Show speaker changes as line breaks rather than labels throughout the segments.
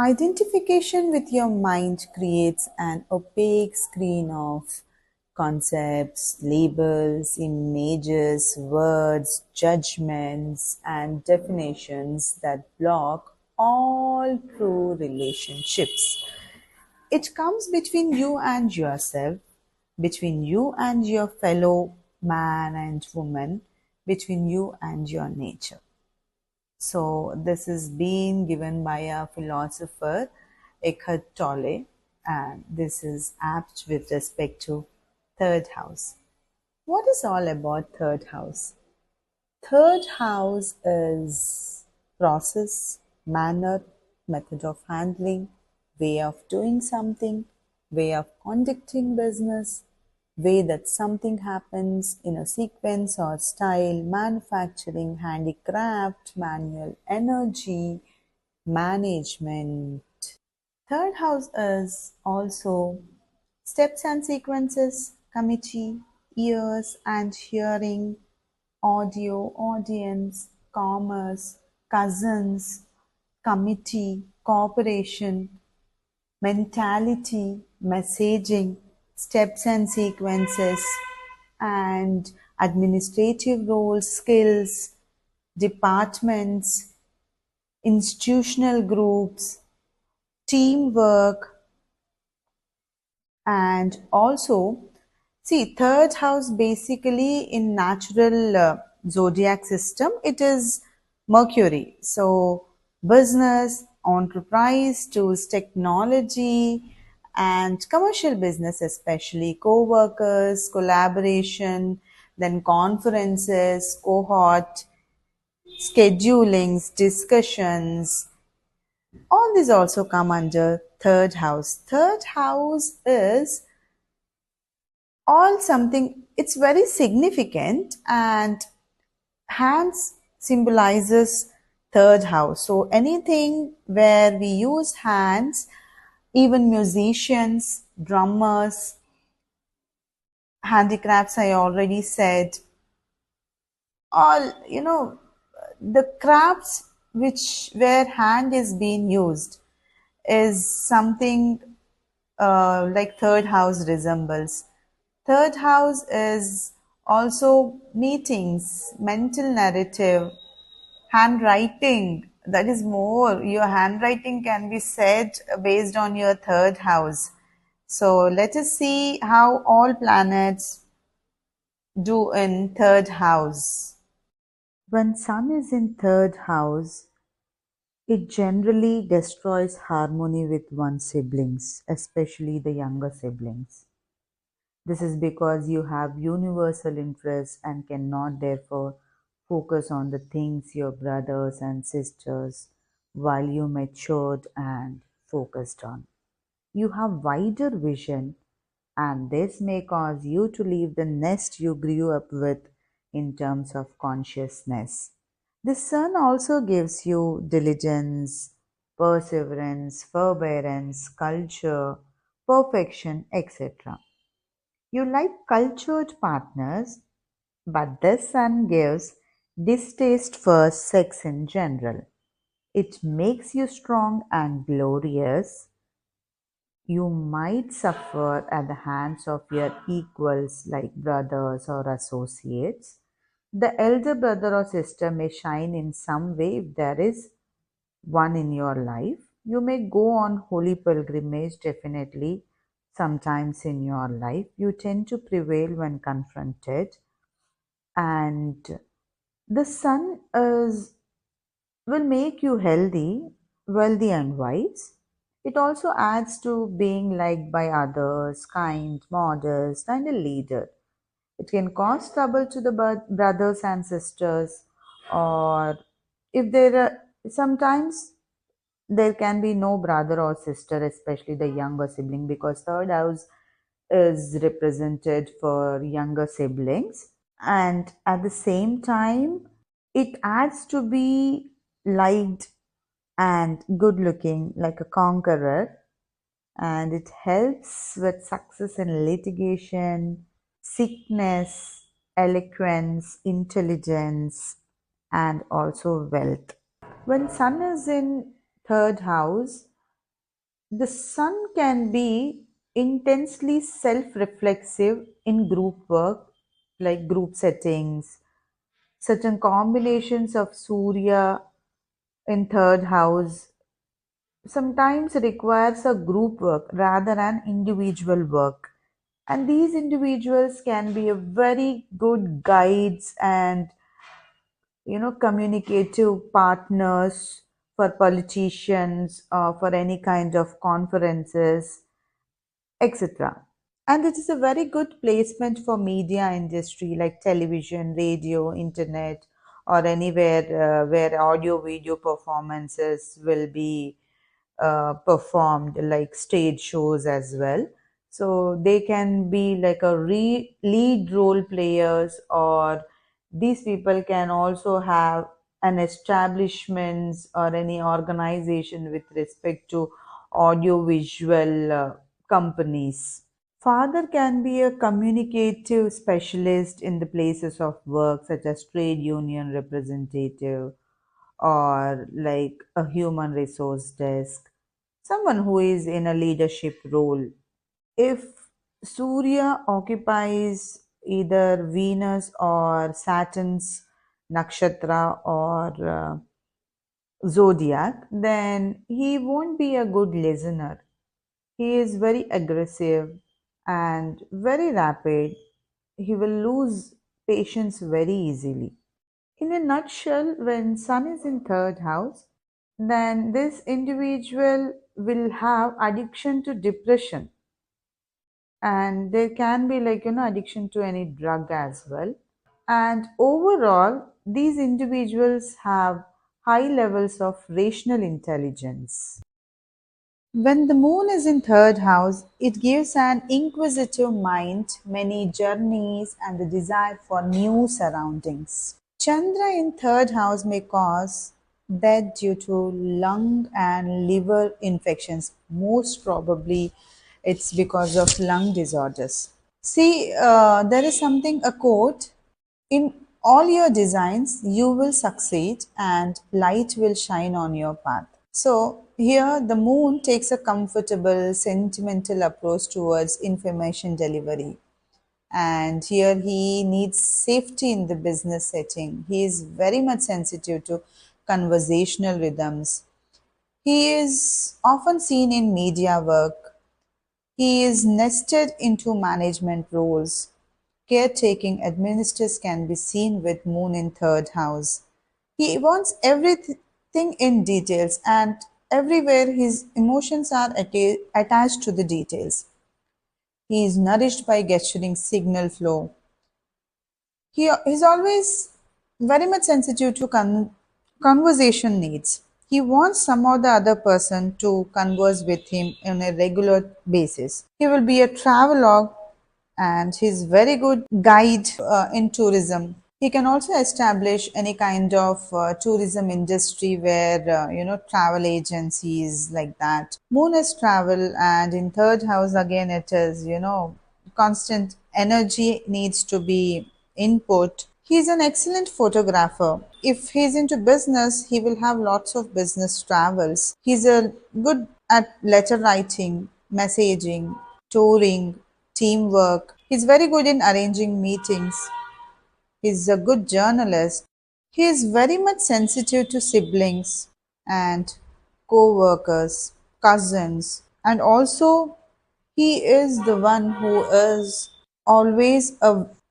Identification with your mind creates an opaque screen of concepts, labels, images, words, judgments, and definitions that block all true relationships. It comes between you and yourself, between you and your fellow man and woman, between you and your nature. So this is being given by a philosopher, Eckhart Tolle, and this is apt with respect to third house. What is all about third house? Third house is process, manner, method of handling, way of doing something, way of conducting business, way that something happens in a sequence or style, manufacturing, handicraft, manual energy, management. Third house is also steps and sequences, committee, ears and hearing, audio, audience, commerce, cousins, committee, cooperation, mentality, messaging, steps and sequences, and administrative roles, skills, departments, institutional groups, teamwork, and also see third house basically in natural zodiac system it is Mercury. So business, enterprise, tools, technology, and commercial business, especially co-workers, collaboration, then conferences, cohort, schedulings, discussions, all these also come under third house. Third house is all something, it's very significant, and hands symbolizes third house. So anything where we use hands, even musicians, drummers, handicrafts, I already said, all, the crafts which where hand is being used is something like third house resembles. Third house is also meetings, mental narrative, handwriting. That is more, your handwriting can be said based on your third house. So let us see how all planets do in third house. When Sun is in third house, it generally destroys harmony with one's siblings, especially the younger siblings. This is because you have universal interests and cannot therefore focus on the things your brothers and sisters while you matured and focused on. You have wider vision, and this may cause you to leave the nest you grew up with in terms of consciousness. The sun also gives you diligence, perseverance, forbearance, culture, perfection, etc. You like cultured partners, but this sun gives distaste for sex in general. It makes you strong and glorious. You might suffer at the hands of your equals like brothers or associates. The elder brother or sister may shine in some way if there is one in your life. You may go on holy pilgrimage definitely sometimes in your life. You tend to prevail when confronted, and the sun is will make you healthy, wealthy, and wise. It also adds to being liked by others, kind, modest, and a leader. It can cause trouble to the brothers and sisters, or if there are sometimes there can be no brother or sister, especially the younger sibling, because third house is represented for younger siblings, and at the same time it adds to be liked and good looking like a conqueror, and it helps with success in litigation, sickness, eloquence, intelligence, and also wealth. When sun is in third house, The sun can be intensely self reflexive in group work, like group settings. Certain combinations of Surya in third house sometimes requires a group work rather than individual work. And these individuals can be a very good guides and communicative partners for politicians or for any kind of conferences, etc. And it is a very good placement for media industry like television, radio, internet, or anywhere where audio video performances will be performed, like stage shows as well. So they can be like a lead role players, or these people can also have an establishments or any organization with respect to audio visual companies. Father can be a communicative specialist in the places of work, such as trade union representative or like a human resource desk, someone who is in a leadership role. If Surya occupies either Venus or Saturn's nakshatra or zodiac, then he won't be a good listener. He is very aggressive and very rapid. He will lose patience very easily. In a nutshell, when Sun is in third house, then this individual will have addiction to depression, and there can be like addiction to any drug as well. And overall, these individuals have high levels of rational intelligence. When the moon is in third house, it gives an inquisitive mind, many journeys, and the desire for new surroundings. Chandra in third house may cause death due to lung and liver infections. Most probably, it's because of lung disorders. See, there is something, a quote: in all your designs, you will succeed and light will shine on your path. So, here the moon takes a comfortable, sentimental approach towards information delivery. And here he needs safety in the business setting. He is very much sensitive to conversational rhythms. He is often seen in media work. He is nested into management roles. Caretaking administrators can be seen with Moon in third house. He wants everything in details, and everywhere his emotions are attached to the details. He is nourished by gesturing signal flow. He is always very much sensitive to conversation needs. He wants some or the other person to converse with him on a regular basis. He will be a travelogue and he's very good guide in tourism. He can also establish any kind of tourism industry where travel agencies like that. Moon is travel, and in third house again it is constant energy needs to be input. He's an excellent photographer. If he's into business, he will have lots of business travels. He's a good at letter writing, messaging, touring, teamwork. He's very good in arranging meetings. He's a good journalist. He is very much sensitive to siblings and co-workers, cousins, and also he is the one who is always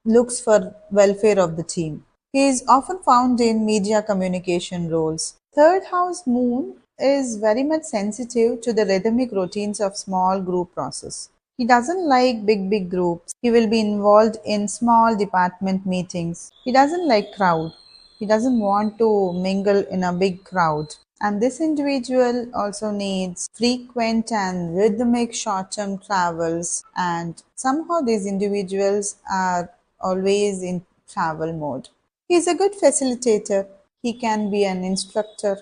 looks for welfare of the team. He is often found in media communication roles. Third house moon is very much sensitive to the rhythmic routines of small group process. He doesn't like big groups. He will be involved in small department meetings. He doesn't like crowd. He doesn't want to mingle in a big crowd. And this individual also needs frequent and rhythmic short term travels, and somehow these individuals are always in travel mode. He is a good facilitator. He can be an instructor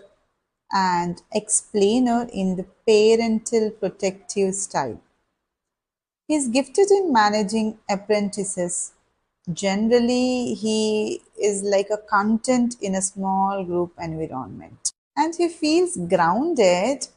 and explainer in the parental protective style. He is gifted in managing apprentices. Generally, he is like a content in a small group environment. And he feels grounded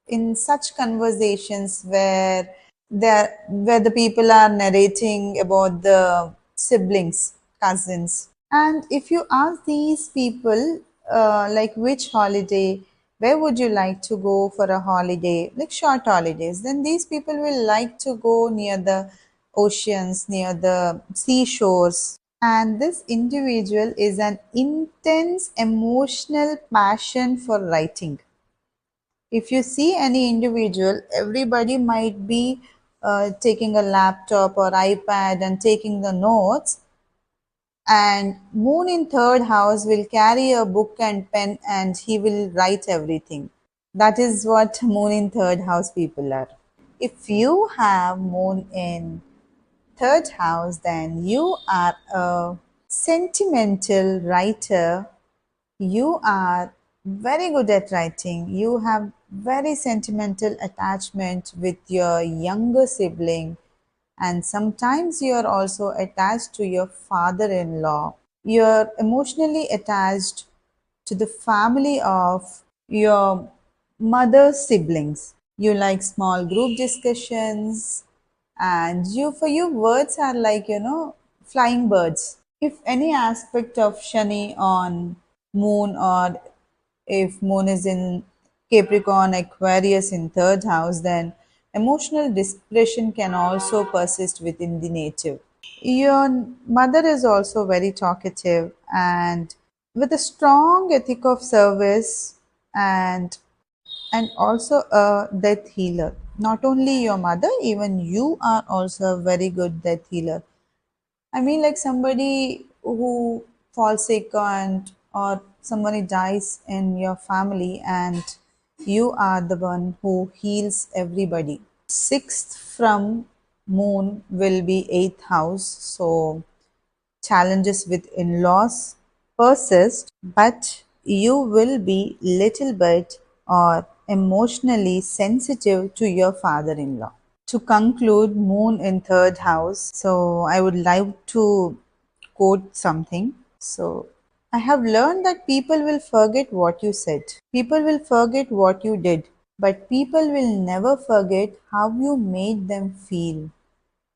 in such conversations where the people are narrating about the siblings, cousins. And if you ask these people, like which holiday, where would you like to go for a holiday, like short holidays, then these people will like to go near the oceans, near the seashores. And this individual is an intense emotional passion for writing. If you see any individual, everybody might be taking a laptop or iPad and taking the notes, and Moon in third house will carry a book and pen and he will write everything. That is what Moon in third house people are. If you have Moon in third house, then you are a sentimental writer. You are very good at writing. You have very sentimental attachment with your younger sibling, and sometimes you are also attached to your father-in-law. You're emotionally attached to the family of your mother's siblings. You like small group discussions, and you for you words are like, flying birds. If any aspect of Shani on Moon, or if Moon is in Capricorn, Aquarius in third house, then emotional depression can also persist within the native. Your mother is also very talkative and with a strong ethic of service, and also a death healer. Not only your mother, even you are also a very good death healer. I mean, like somebody who falls sick and or somebody dies in your family, and you are the one who heals everybody. Sixth from Moon will be eighth house, so challenges with in-laws persist, but you will be little bit or emotionally sensitive to your father-in-law. To conclude, Moon in third house. So I would like to quote something. So I have learned that people will forget what you said. People will forget what you did, but people will never forget how you made them feel.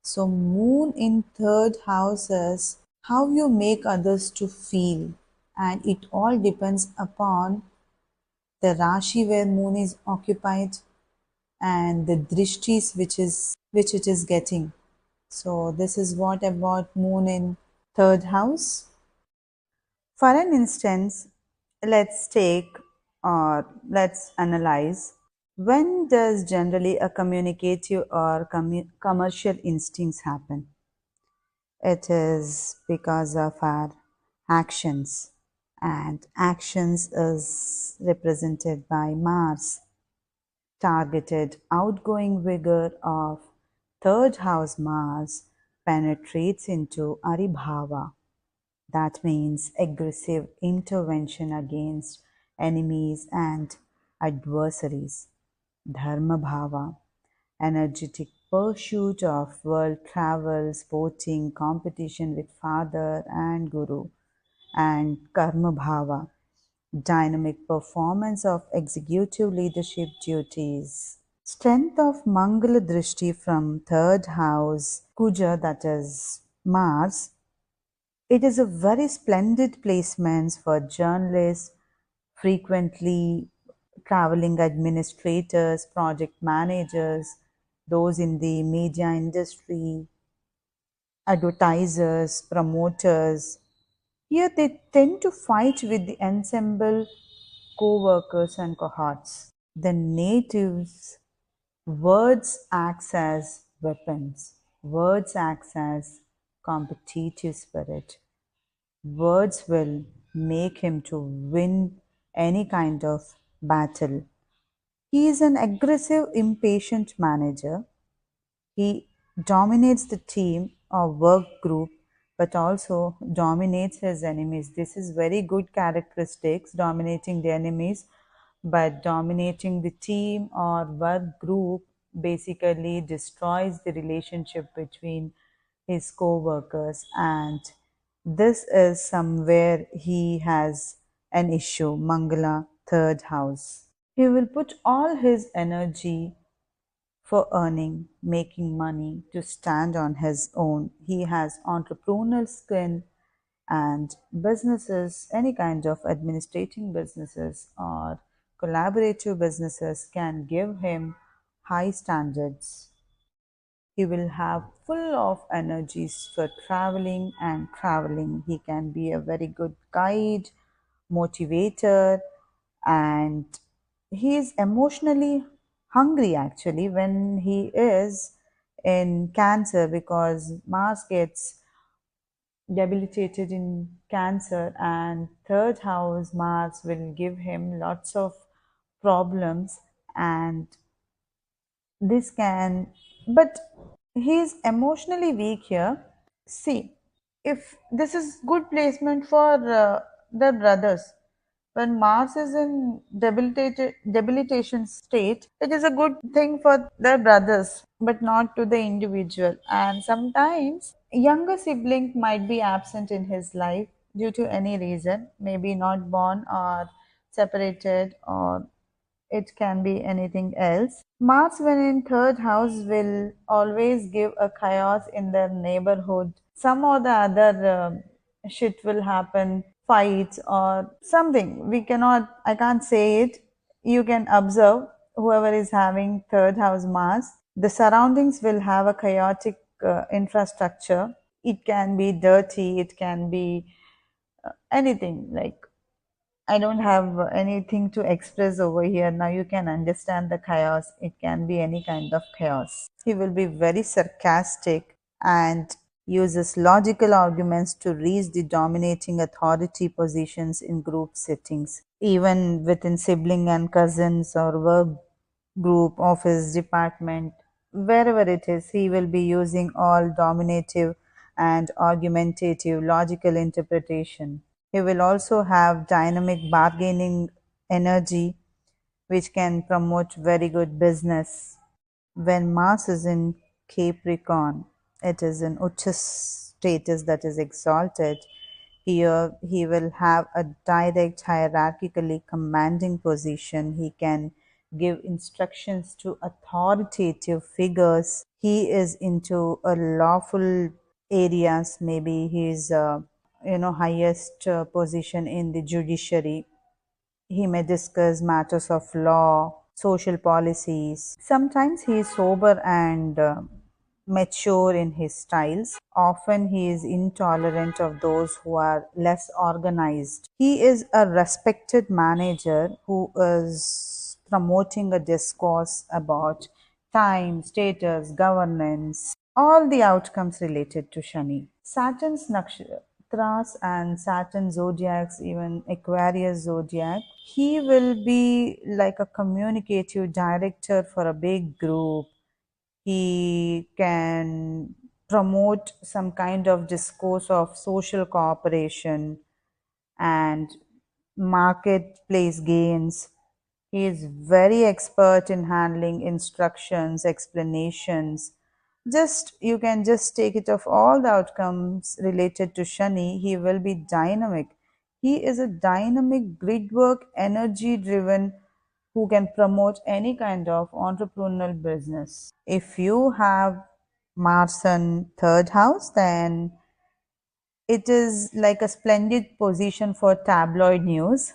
So Moon in third house is how you make others to feel, and it all depends upon the Rashi where Moon is occupied and the drishtis which it is getting. So this is what about Moon in third house. For an instance, let's take or let's analyze, when does generally a communicative or commercial instincts happen? It is because of our actions, and actions is represented by Mars. Targeted outgoing vigor of third house Mars penetrates into Aribhava. That means aggressive intervention against enemies and adversaries. Dharma Bhava, energetic pursuit of world travel, sporting competition with father and guru. And Karma Bhava, dynamic performance of executive leadership duties. Strength of Mangala Drishti from third house, Kuja, that is Mars. It is a very splendid placement for journalists, frequently traveling administrators, project managers, those in the media industry, advertisers, promoters. Here they tend to fight with the ensemble co-workers and cohorts. The natives, words acts as weapons. Words acts as competitive spirit. Words will make him to win any kind of battle. He is an aggressive, impatient manager. He dominates the team or work group, but also dominates his enemies. This is very good characteristics, dominating the enemies, but dominating the team or work group basically destroys the relationship between his co-workers, and this is somewhere he has an issue. Mangala, third house. He will put all his energy for earning, making money to stand on his own. He has entrepreneurial skill and businesses, any kind of administrating businesses or collaborative businesses can give him high standards. He will have full of energies for traveling and traveling. He can be a very good guide, motivator, and he is emotionally hungry actually when he is in Cancer, because Mars gets debilitated in Cancer, and third house Mars will give him lots of problems. And this can, but he's emotionally weak here. See, if this is good placement for the brothers, when Mars is in debilitation state, it is a good thing for the brothers, but not to the individual. And sometimes younger sibling might be absent in his life due to any reason, maybe not born or separated, or it can be anything else. Mars, when in third house, will always give a chaos in their neighborhood. Some or the other shit will happen, fights or something. I can't say it. You can observe whoever is having third house Mars. The surroundings will have a chaotic infrastructure. It can be dirty, it can be anything like I don't have anything to express over here. Now you can understand the chaos. It can be any kind of chaos. He will be very sarcastic and uses logical arguments to reach the dominating authority positions in group settings, even within sibling and cousins or work group, office, department, wherever it is. He will be using all dominative and argumentative logical interpretation. He will also have dynamic bargaining energy, which can promote very good business. When Mars is in Capricorn, it is in Ucha status, that is exalted. Here, he will have a direct, hierarchically commanding position. He can give instructions to authoritative figures. He is into a lawful areas. Maybe he is, highest position in the judiciary. He may discuss matters of law, social policies. Sometimes he is sober and mature in his styles. Often he is intolerant of those who are less organized. He is a respected manager who is promoting a discourse about time, status, governance, all the outcomes related to Shani. Saturn's nakshatras and Saturn zodiacs, even Aquarius zodiac, he will be like a communicative director for a big group. He can promote some kind of discourse of social cooperation and marketplace gains. He is very expert in handling instructions, explanations. Just you can just take it of all the outcomes related to Shani. He will be dynamic. He is a dynamic grid work, energy driven, who can promote any kind of entrepreneurial business. If you have Mars in third house, then it is like a splendid position for tabloid news.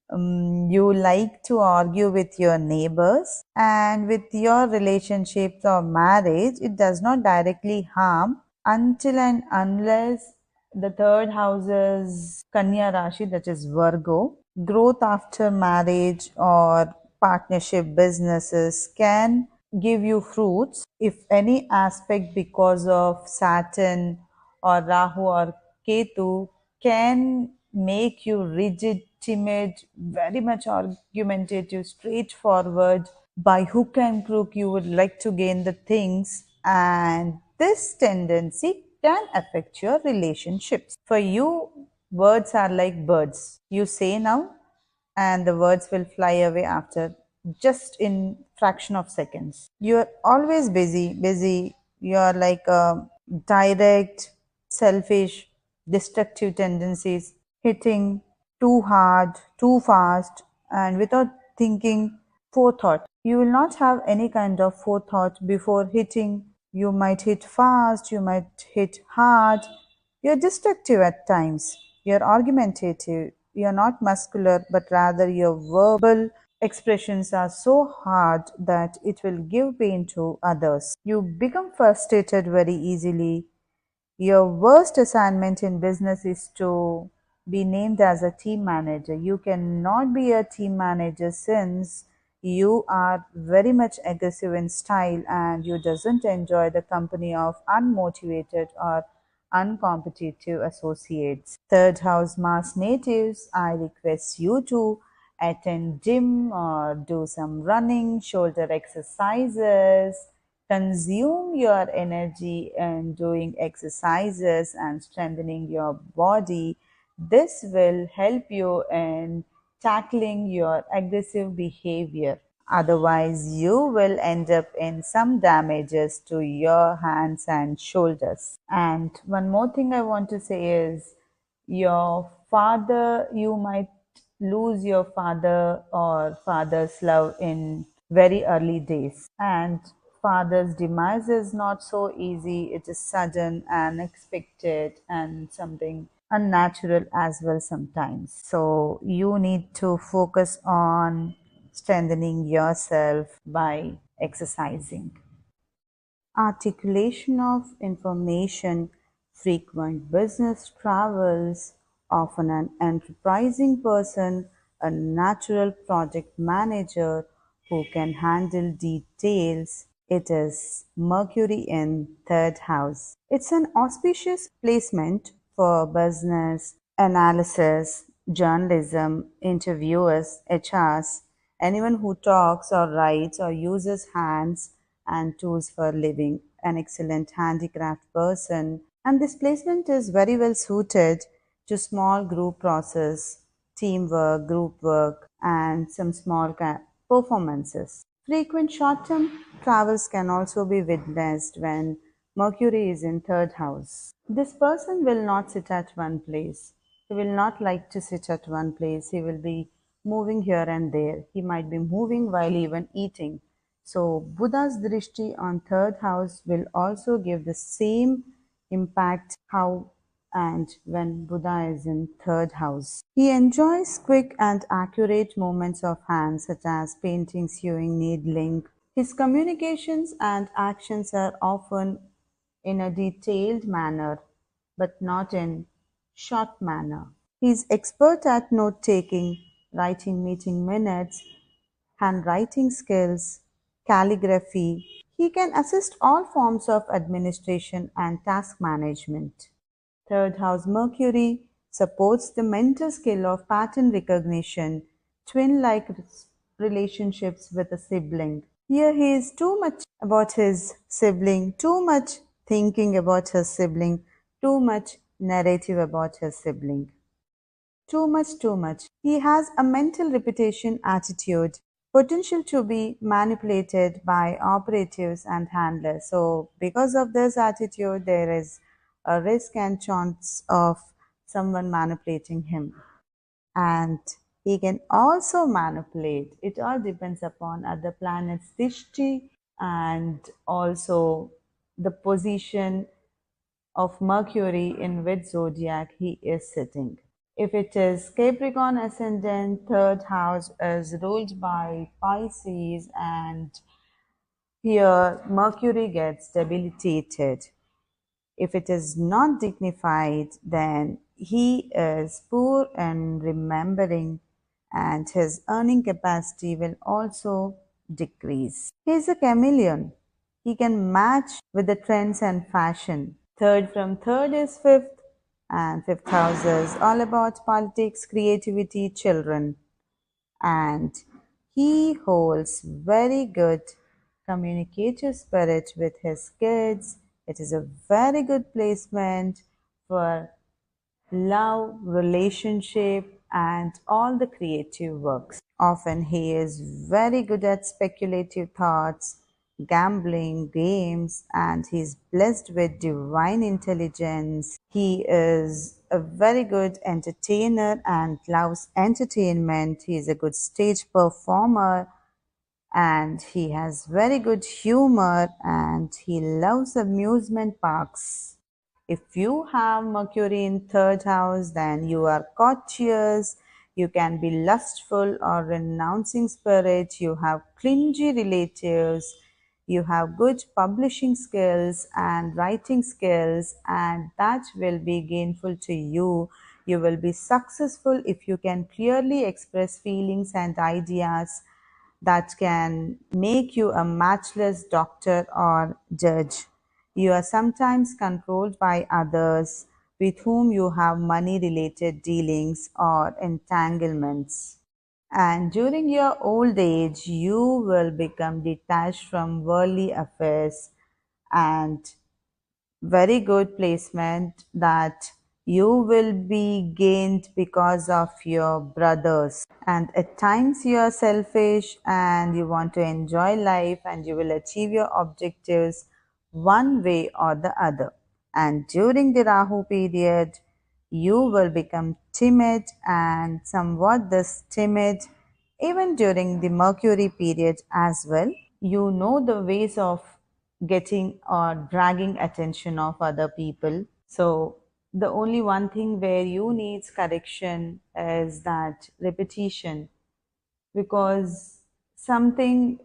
You like to argue with your neighbors, and with your relationships or marriage, it does not directly harm until and unless the third house is Kanya Rashi, that is Virgo. Growth after marriage or partnership businesses can give you fruits if any aspect because of Saturn or Rahu or Ketu can make you rigid, timid, very much argumentative, straightforward. By hook and crook, you would like to gain the things, and this tendency can affect your relationships. For you, words are like birds. You say now, and the words will fly away after just in fraction of seconds. You're always busy. You're like direct, selfish, destructive tendencies, hitting too hard, too fast, and without thinking forethought. You will not have any kind of forethought before hitting. You might hit fast, you might hit hard. You're destructive at times. You're argumentative. You're not muscular, but rather your verbal expressions are so hard that it will give pain to others. You become frustrated very easily. Your worst assignment in business is to be named as a team manager. You cannot be a team manager since you are very much aggressive in style and you doesn't enjoy the company of unmotivated or uncompetitive associates. Third house Mars natives, I request you to attend gym or do some running, shoulder exercises, consume your energy in doing exercises and strengthening your body. This will help you in tackling your aggressive behavior. Otherwise, you will end up in some damages to your hands and shoulders. And one more thing I want to say is your father, you might lose your father or father's love in very early days. And father's demise is not so easy, it is sudden, unexpected, and something unnatural as well sometimes. So you need to focus on strengthening yourself by exercising. Articulation of information, frequent business travels, often an enterprising person, a natural project manager who can handle details. It is Mercury in third house. It's an auspicious placement for business, analysis, journalism, interviewers, HRs, anyone who talks or writes or uses hands and tools for living, an excellent handicraft person. And this placement is very well suited to small group process, teamwork, group work, and some small performances. Frequent short term travels can also be witnessed when Mercury is in third house. This person will not sit at one place. He will not like to sit at one place. He will be moving here and there. He might be moving while even eating. So, Buddha's drishti on third house will also give the same impact how and when Buddha is in third house. He enjoys quick and accurate movements of hands such as painting, sewing, needling. His communications and actions are often in a detailed manner but not in short manner. He is expert at note taking, writing meeting minutes, handwriting skills, calligraphy. He can assist all forms of administration and task management. Third house Mercury supports the mental skill of pattern recognition, twin like relationships with a sibling. Here he is too much about his sibling, too much thinking about his sibling, too much narrative about his sibling. Too much, too much. He has a mental reputation attitude, potential to be manipulated by operatives and handlers. So, because of this attitude, there is a risk and chance of someone manipulating him. And he can also manipulate. It all depends upon other planets' dishti and also the position of Mercury in which zodiac he is sitting. If it is Capricorn ascendant, third house is ruled by Pisces, and here Mercury gets debilitated. If it is not dignified, then he is poor in remembering and his earning capacity will also decrease. He is a chameleon. He can match with the trends and fashion. Third from third is fifth, and fifth house is all about politics, creativity, children. And he holds very good communicative spirit with his kids. It is a very good placement for love, relationship, and all the creative works. Often he is very good at speculative thoughts, gambling, games, and he's blessed with divine intelligence. He is a very good entertainer and loves entertainment. He is a good stage performer and he has very good humor and he loves amusement parks. If you have Mercury in third house, then you are courteous, you can be lustful or renouncing spirit, you have clingy relatives, you have good publishing skills and writing skills, and that will be gainful to you. You will be successful if you can clearly express feelings and ideas that can make you a matchless doctor or judge. You are sometimes controlled by others with whom you have money related dealings or entanglements. And during your old age, you will become detached from worldly affairs and very good placement that you will be gained because of your brothers. And at times you are selfish and you want to enjoy life and you will achieve your objectives one way or the other. And during the Rahu period, you will become timid and somewhat this timid even during the Mercury period as well. You know the ways of getting or dragging attention of other people. So the only one thing where you needs correction is that repetition, because something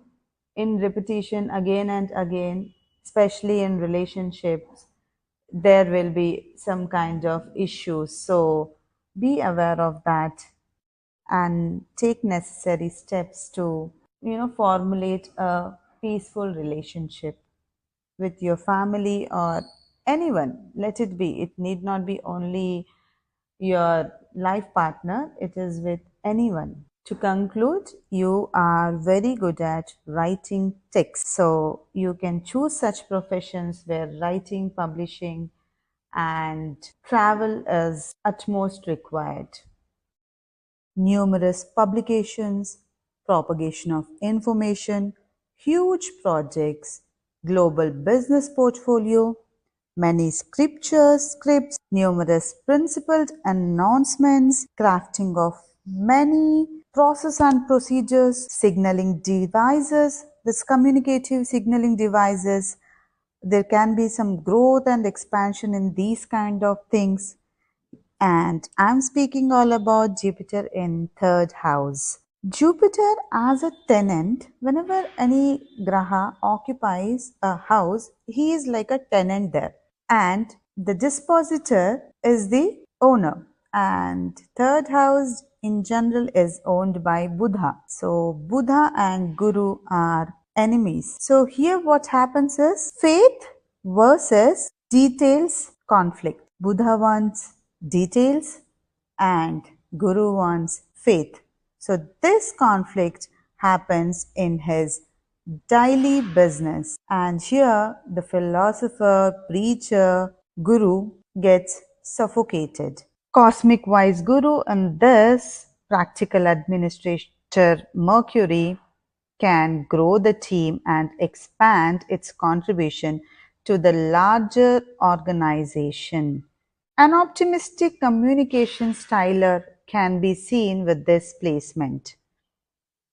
in repetition again and again, especially in relationships, there will be some kind of issues. So be aware of that and take necessary steps to formulate a peaceful relationship with your family or anyone. Let it be, it need not be only your life partner, it is with anyone. To conclude, you are very good at writing texts, so you can choose such professions where writing, publishing and travel is utmost required. Numerous publications, propagation of information, huge projects, global business portfolio, many scriptures, scripts, numerous principled announcements, crafting of many process and procedures, signaling devices, this communicative signaling devices. There can be some growth and expansion in these kind of things, and I'm speaking all about Jupiter in third house. Jupiter as a tenant, whenever any graha occupies a house, he is like a tenant there. And the dispositor is the owner. And third house in general is owned by Buddha. So Buddha and Guru are enemies. So here what happens is faith versus details conflict. Buddha wants details and Guru wants faith. So this conflict happens in his daily business. And here the philosopher, preacher, Guru gets suffocated. Cosmic wise Guru and this practical administrator Mercury can grow the team and expand its contribution to the larger organization. An optimistic communication style can be seen with this placement.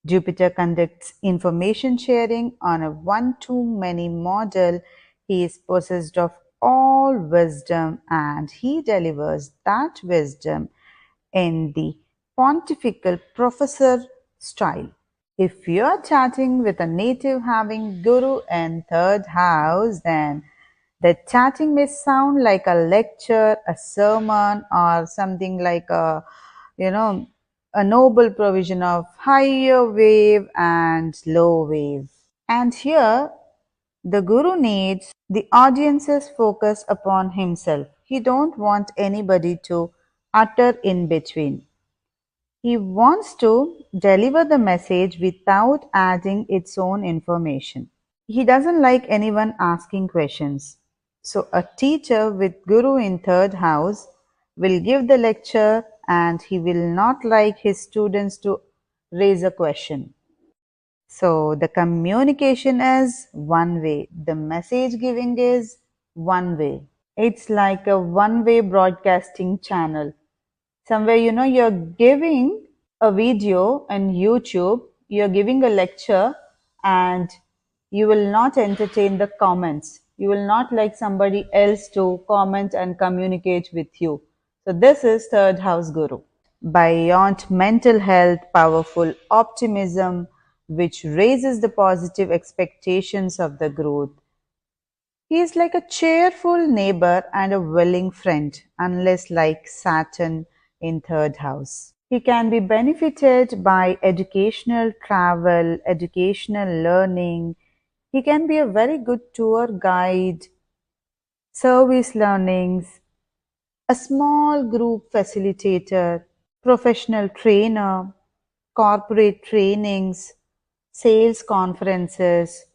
Jupiter conducts information sharing on a one-to-many model. He is possessed of all wisdom and he delivers that wisdom in the pontifical professor style. If you're chatting with a native having Guru in third house, then the chatting may sound like a lecture, a sermon, or something like you know, a noble provision of higher wave and low wave. And here, the Guru needs the audience's focus upon himself. He don't want anybody to utter in between. He wants to deliver the message without adding its own information. He doesn't like anyone asking questions. So a teacher with Guru in third house will give the lecture and he will not like his students to raise a question. So the communication is one way, the message giving is one way. It's like a one way broadcasting channel. Somewhere, you're giving a video on YouTube, you're giving a lecture, and you will not entertain the comments. You will not like somebody else to comment and communicate with you. So, this is third house guru. Beyond mental health, powerful optimism, which raises the positive expectations of the growth. He is like a cheerful neighbor and a willing friend, unless like Saturn in third house. He can be benefited by educational travel, educational learning. He can be a very good tour guide, service learnings, a small group facilitator, professional trainer, corporate trainings, sales conferences,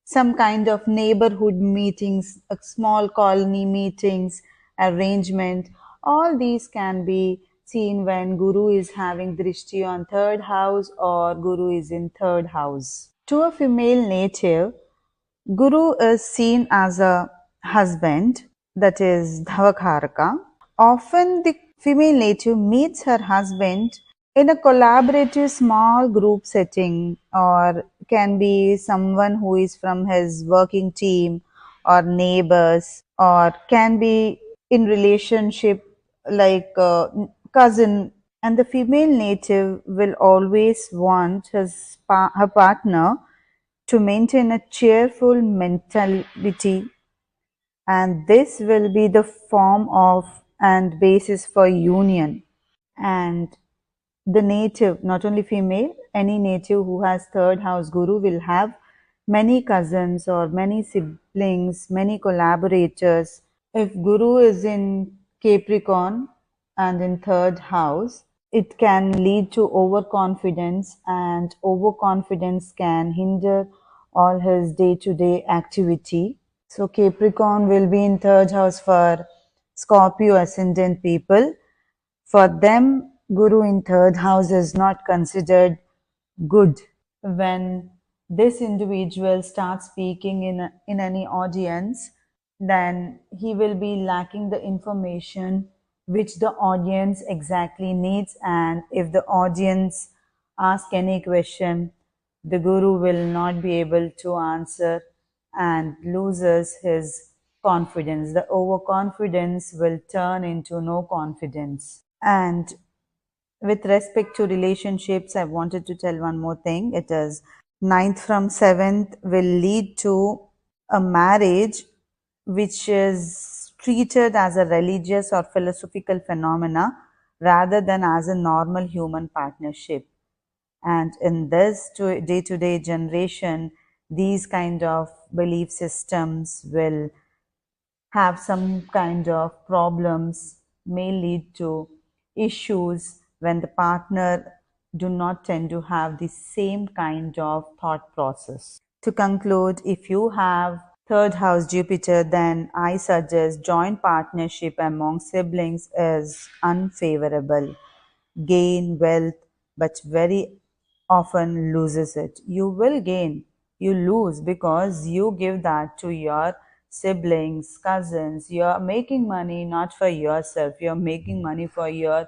some kind of neighborhood meetings, a small colony meetings, arrangement. All these can be seen when Guru is having drishti on third house or Guru is in third house. To a female native, Guru is seen as a husband, that is Dhavakaraka. Often the female native meets her husband in a collaborative small group setting, or can be someone who is from his working team or neighbors, or can be in relationship like cousin. And the female native will always want her partner to maintain a cheerful mentality, and this will be the form of and basis for union. And the native, not only female, any native who has third house guru will have many cousins or many siblings, many collaborators. If Guru is in Capricorn and in third house, it can lead to overconfidence, and overconfidence can hinder all his day to day activity. So, Capricorn will be in third house for Scorpio ascendant people. For them, Guru in third house is not considered good. When this individual starts speaking in any audience, then he will be lacking the information which the audience exactly needs. And if the audience ask any question, the guru will not be able to answer and loses his confidence. The overconfidence will turn into no confidence. And with respect to relationships, I wanted to tell one more thing. It is ninth from seventh will lead to a marriage which is treated as a religious or philosophical phenomena rather than as a normal human partnership. And in this day to day generation, these kind of belief systems will have some kind of problems, may lead to issues when the partner do not tend to have the same kind of thought process. To conclude, if you have third house Jupiter, then I suggest joint partnership among siblings is unfavorable. Gain wealth, but very often loses it. You will gain, you lose because you give that to your siblings, cousins. You're making money not for yourself, you're making money for your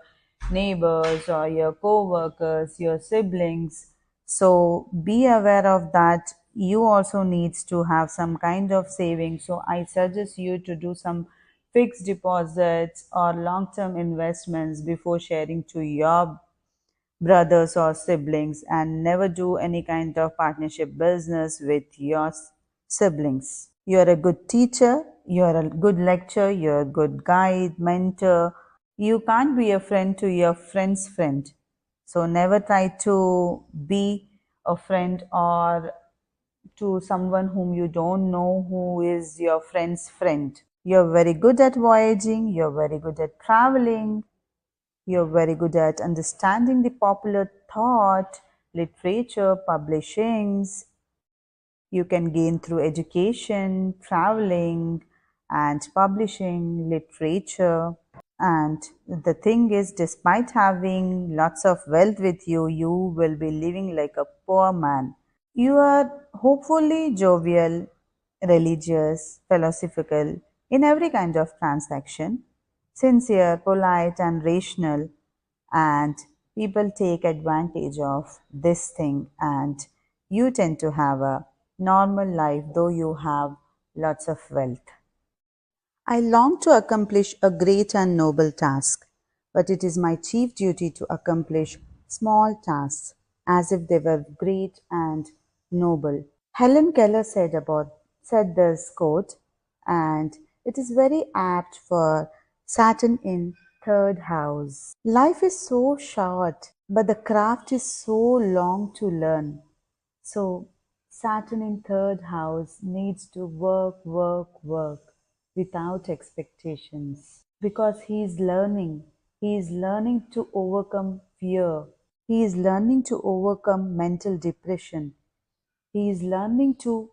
neighbors or your co-workers, your siblings. So be aware of that. You also needs to have some kind of saving. So I suggest you to do some fixed deposits or long-term investments before sharing to your brothers or siblings, and never do any kind of partnership business with your siblings. You're a good teacher, you're a good lecturer, you're a good guide, mentor. You can't be a friend to your friend's friend. So never try to be a friend or to someone whom you don't know who is your friend's friend. You're very good at voyaging, you're very good at traveling, you're very good at understanding the popular thought, literature, publishings. You can gain through education, traveling, and publishing, literature. And the thing is, despite having lots of wealth with you, you will be living like a poor man. You are hopefully jovial, religious, philosophical in every kind of transaction, sincere, polite, and rational, and people take advantage of this thing, and you tend to have a normal life though you have lots of wealth. I long to accomplish a great and noble task, but it is my chief duty to accomplish small tasks as if they were great and noble. Helen Keller said this quote, and it is very apt for Saturn in third house. Life is so short, but the craft is so long to learn. So Saturn in third house needs to work, work, work without expectations because he is learning. He is learning to overcome fear. He is learning to overcome mental depression. He is learning to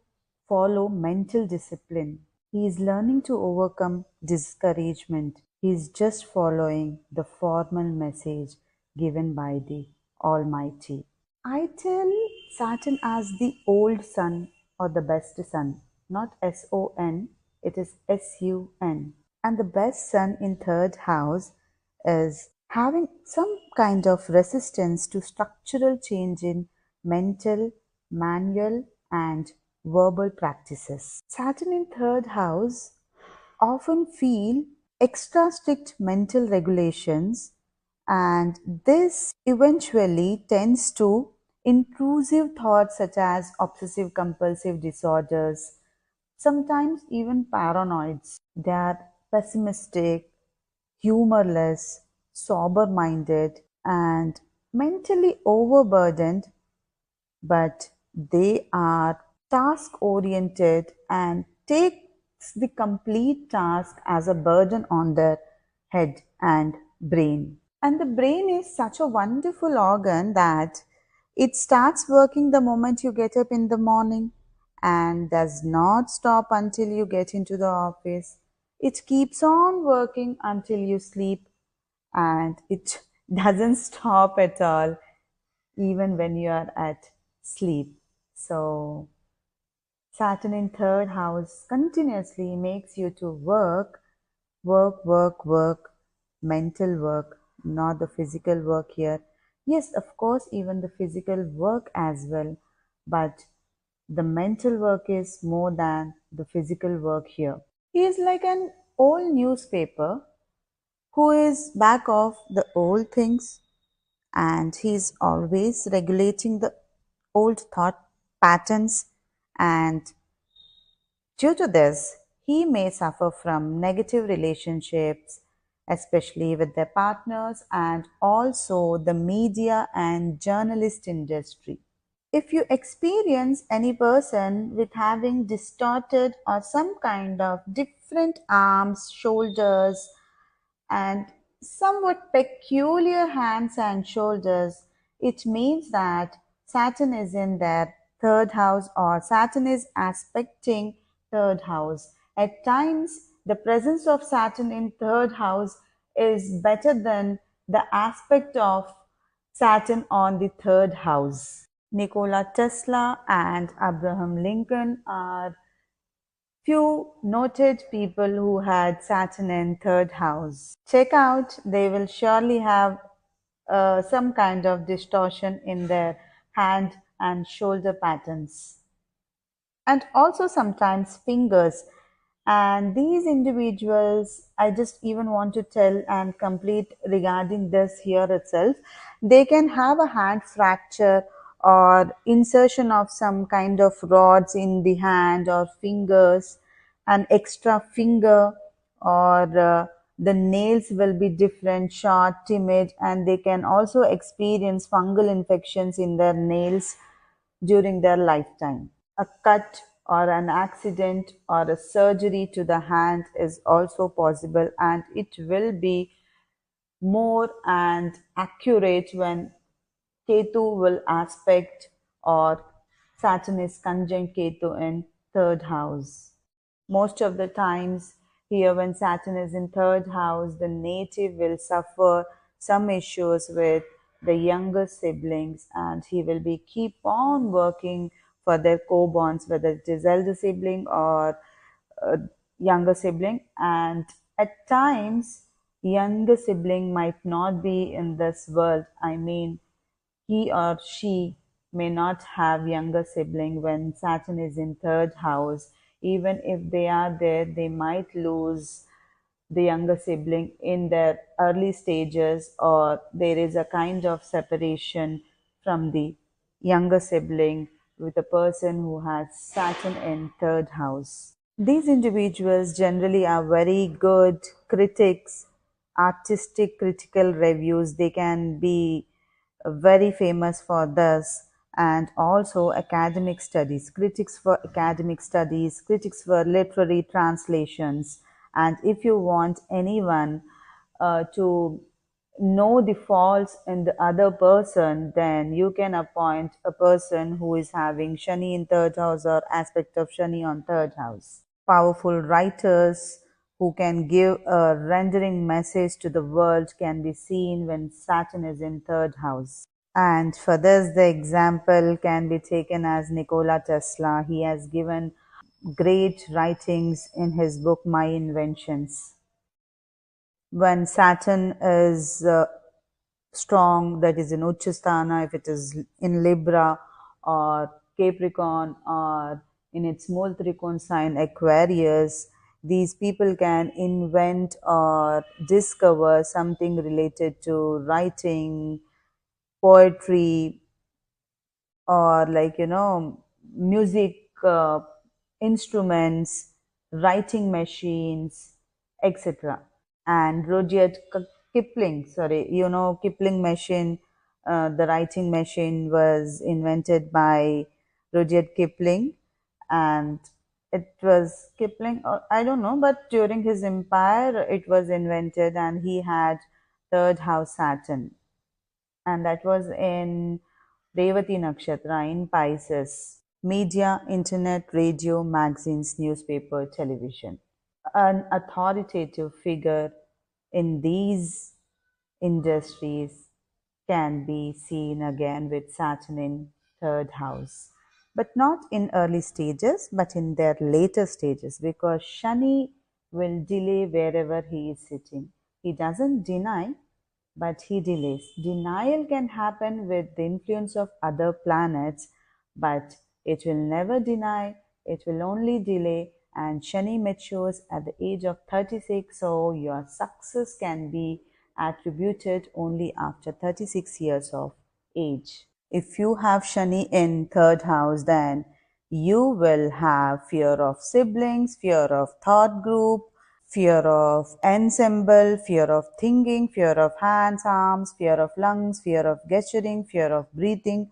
follow mental discipline. He is learning to overcome discouragement. He is just following the formal message given by the Almighty. I tell Saturn as the old sun or the best sun, not SON, it is SUN. And the best sun in third house is having some kind of resistance to structural change in mental, manual, and verbal practices. Saturn in third house often feel extra strict mental regulations, and this eventually tends to intrusive thoughts such as obsessive compulsive disorders, sometimes even paranoids. They are pessimistic, humorless, sober minded, and mentally overburdened, but they are task oriented and takes the complete task as a burden on their head and brain. And the brain is such a wonderful organ that it starts working the moment you get up in the morning and does not stop until you get into the office. It keeps on working until you sleep, and it doesn't stop at all even when you are at sleep. So, Saturn in third house continuously makes you to work, work, work, work, mental work, not the physical work here. Yes, of course, even the physical work as well, but the mental work is more than the physical work here. He is like an old newspaper who is back of the old things, and he's always regulating the old thought patterns, and due to this he may suffer from negative relationships, especially with their partners and also the media and journalist industry. If you experience any person with having distorted or some kind of different arms, shoulders, and somewhat peculiar hands and shoulders, it means that Saturn is in their third house or Saturn is aspecting third house. At times, the presence of Saturn in third house is better than the aspect of Saturn on the third house. Nikola Tesla and Abraham Lincoln are few noted people who had Saturn in third house. Check out, they will surely have some kind of distortion in their hand and shoulder patterns, and also sometimes fingers. And these individuals, I just even want to tell and complete regarding this here itself, they can have a hand fracture or insertion of some kind of rods in the hand or fingers, an extra finger, or the nails will be different, short, timid, and they can also experience fungal infections in their nails during their lifetime. A cut or an accident or a surgery to the hand is also possible, and it will be more and accurate when Ketu will aspect or Saturn is conjunct Ketu in third house. Most of the times, here when Saturn is in third house, the native will suffer some issues with the younger siblings, and he will be keep on working for their co-bonds, whether it is elder sibling or uh, younger sibling. And at times, younger sibling might not be in this world. I mean, he or she may not have younger sibling when Saturn is in third house. Even if they are there, they might lose the younger sibling in their early stages, or there is a kind of separation from the younger sibling with a person who has Saturn in third house. These individuals generally are very good critics, artistic critical reviews. They can be very famous for this, and also academic studies, critics for academic studies, critics for literary translations. And if you want anyone to know the faults in the other person, then you can appoint a person who is having Shani in third house or aspect of Shani on third house. Powerful writers who can give a rendering message to the world can be seen when Saturn is in third house. And for this, the example can be taken as Nikola Tesla. He has given great writings in his book, My Inventions. When Saturn is strong, that is in Uchasthana, if it is in Libra or Capricorn or in its mole trikon sign Aquarius, these people can invent or discover something related to writing, poetry, or like music instruments, writing machines, etc. And Kipling, sorry, Kipling machine, the writing machine was invented by Rudyard Kipling. And it was Kipling, or I don't know, but during his empire it was invented, and he had third house Saturn, and that was in Revati Nakshatra in Pisces. Media, internet, radio, magazines, newspaper, television. An authoritative figure in these industries can be seen again with Saturn in third house, but not in early stages, but in their later stages, because Shani will delay wherever he is sitting. He doesn't deny, but he delays. Denial can happen with the influence of other planets, but it will never deny, it will only delay. And Shani matures at the age of 36, so your success can be attributed only after 36 years of age. If you have Shani in third house, then you will have fear of siblings, fear of thought group, fear of ensemble, fear of thinking, fear of hands, arms, fear of lungs, fear of gesturing, fear of breathing.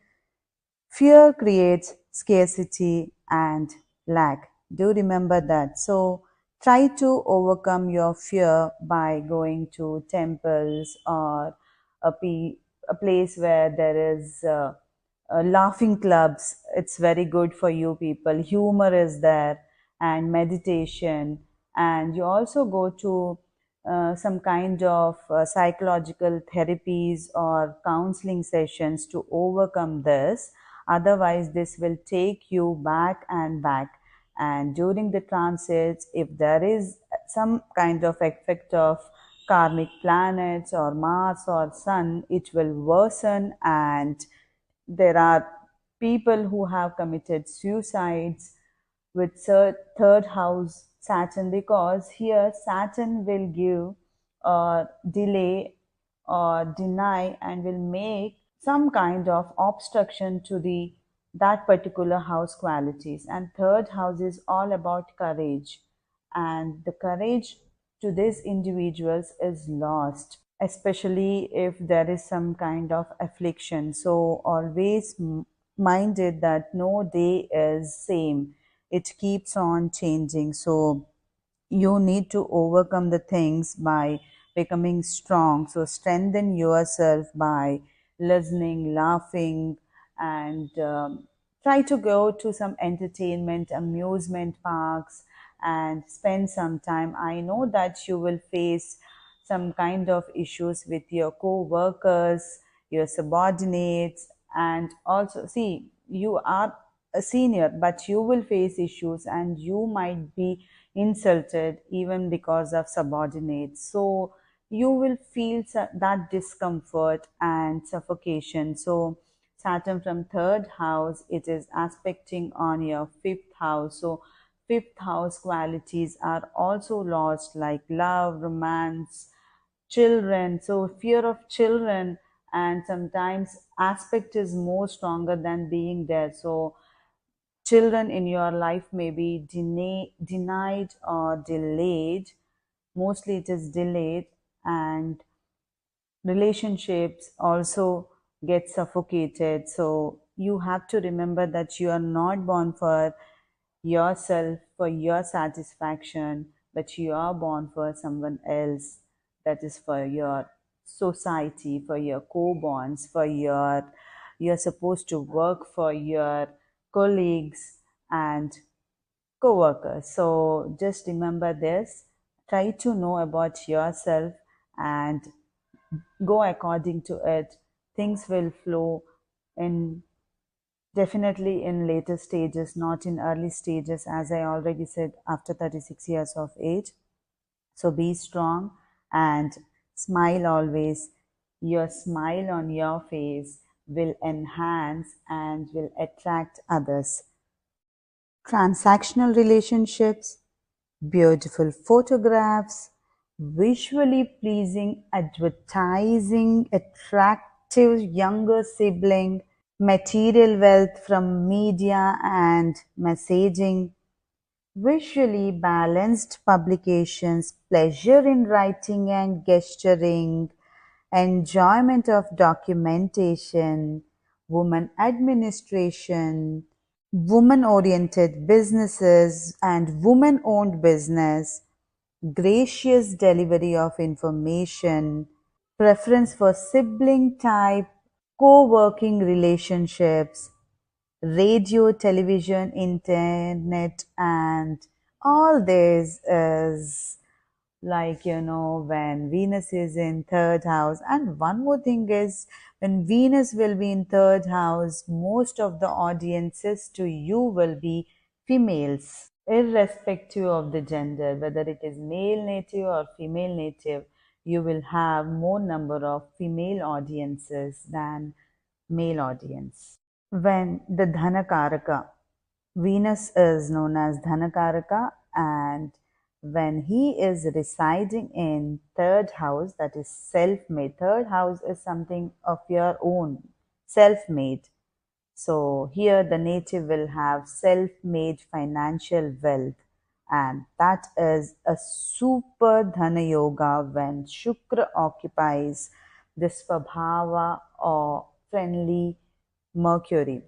Fear creates scarcity and lack. Do remember that. So try to overcome your fear by going to temples or a place where there is laughing clubs. It's very good for you people. Humor is there, and meditation. And you also go to some kind of psychological therapies or counseling sessions to overcome this. Otherwise, this will take you back and back. And during the transits, if there is some kind of effect of karmic planets or Mars or Sun, it will worsen. And there are people who have committed suicides with third house Saturn, because here Saturn will give or delay or deny and will make some kind of obstruction to the that particular house qualities. And third house is all about courage, and the courage to these individuals is lost, especially if there is some kind of affliction. So always minded that no day is same, it keeps on changing. So you need to overcome the things by becoming strong. So strengthen yourself by listening, laughing, and try to go to some entertainment, amusement parks, and spend some time. I know that you will face some kind of issues with your co-workers, your subordinates, and also see, you are a senior, but you will face issues and you might be insulted even because of subordinates. So you will feel that discomfort and suffocation. So Saturn from third house, it is aspecting on your fifth house. So fifth house qualities are also lost, like love, romance, children. So fear of children, and sometimes aspect is more stronger than being there. So children in your life may be denied or delayed. Mostly it is delayed, and relationships also get suffocated. So you have to remember that you are not born for yourself, for your satisfaction, but you are born for someone else. That is for your society, for your co-bonds, for your, you're supposed to work for your colleagues and co-workers. So just remember this, try to know about yourself and go according to it. Things will flow in, definitely in later stages, not in early stages, as I already said, after 36 years of age. So be strong and smile always. Your smile on your face will enhance and will attract others. Transactional relationships, beautiful photographs, visually pleasing advertising, attractive younger sibling, material wealth from media and messaging, visually balanced publications, pleasure in writing and gesturing, enjoyment of documentation, woman administration, woman oriented businesses and woman owned business, gracious delivery of information, preference for sibling type, co working relationships, radio, television, internet, and all this is like, when Venus is in third house. And one more thing is, when Venus will be in third house, most of the audiences to you will be females, irrespective of the gender, whether it is male native or female native. You will have more number of female audiences than male audience. When the Dhanakaraka, Venus is known as Dhanakaraka, and when he is residing in third house, that is self-made. Third house is something of your own, self-made. So here the native will have self-made financial wealth, and that is a super dhana yoga when Shukra occupies the Svabhava or friendly Mercury.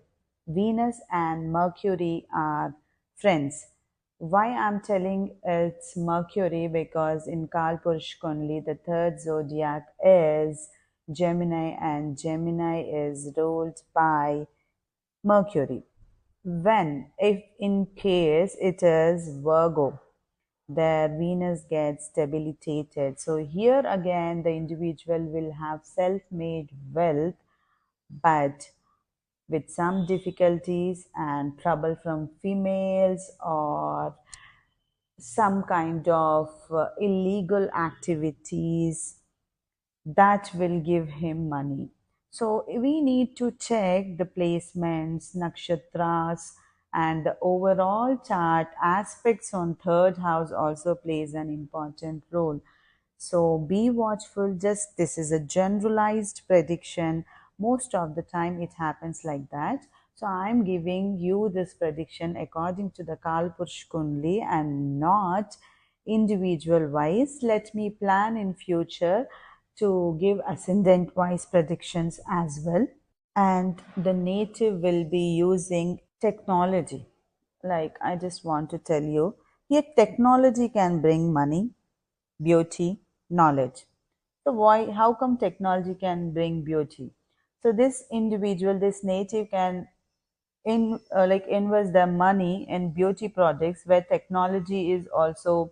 Venus and Mercury are friends. Why I'm telling it's Mercury? Because in Kalpurush Kunli, the third zodiac is Gemini, and Gemini is ruled by Mercury. When, if in case it is Virgo, their Venus gets debilitated. So here again, the individual will have self-made wealth, but with some difficulties and trouble from females or some kind of illegal activities that will give him money. So we need to check the placements, nakshatras, and the overall chart aspects on third house also plays an important role. So be watchful. Just this is a generalized prediction. Most of the time it happens like that. So I'm giving you this prediction according to the Kalpurush Kundli and not individual wise. Let me plan in future to give ascendant wise predictions as well. And the native will be using technology. Like, I just want to tell you, here technology can bring money, beauty, knowledge. So why, how come technology can bring beauty? So this individual, this native can invest their money in beauty products where technology is also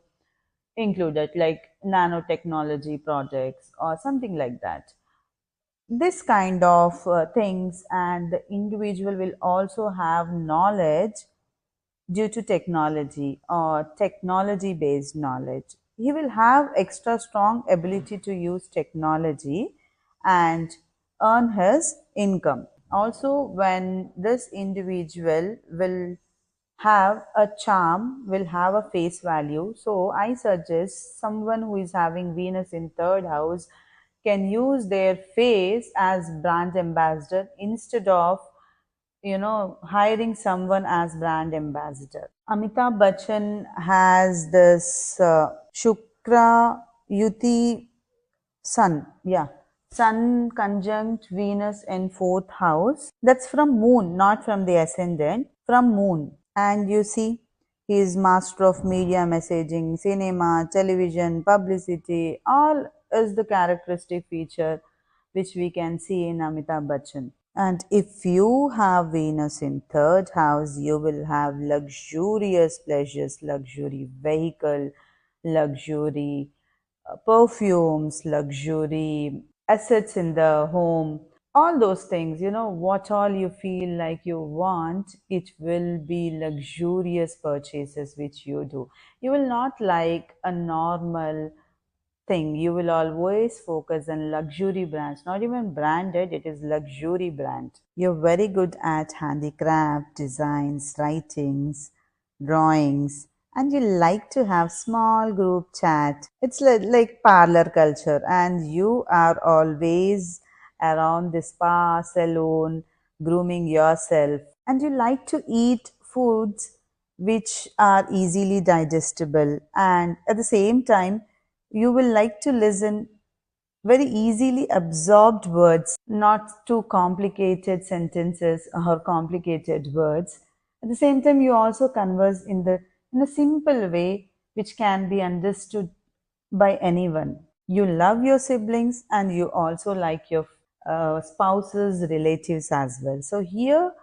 included, like nanotechnology products or something like that. this kind of things, and the individual will also have knowledge due to technology or technology based knowledge. He will have extra strong ability to use technology and earn his income. Also, when this individual will have a charm, will have a face value. So I suggest someone who is having Venus in third house can use their face as brand ambassador instead of hiring someone as brand ambassador. Amitabh Bachchan has this Shukra Yuti Sun, yeah, Sun conjunct Venus in fourth house. That's from Moon, not from the ascendant, from Moon. And you see, he is master of media, messaging, cinema, television, publicity, all is the characteristic feature which we can see in Amitabh Bachchan. And if you have Venus in third house, you will have luxurious pleasures, luxury vehicle, luxury perfumes, luxury assets in the home, all those things, what all you feel like you want, it will be luxurious purchases which you do. You will not like a normal thing. You will always focus on luxury brands, not even branded, it is luxury brand. You're very good at handicraft, designs, writings, drawings, and you like to have small group chat. It's like parlor culture, and you are always around the spa, salon, grooming yourself, and you like to eat foods which are easily digestible, and at the same time you will like to listen very easily absorbed words, not too complicated sentences or complicated words. At the same time, you also converse in a simple way which can be understood by anyone. You love your siblings and you also like your spouse's relatives as well. So here,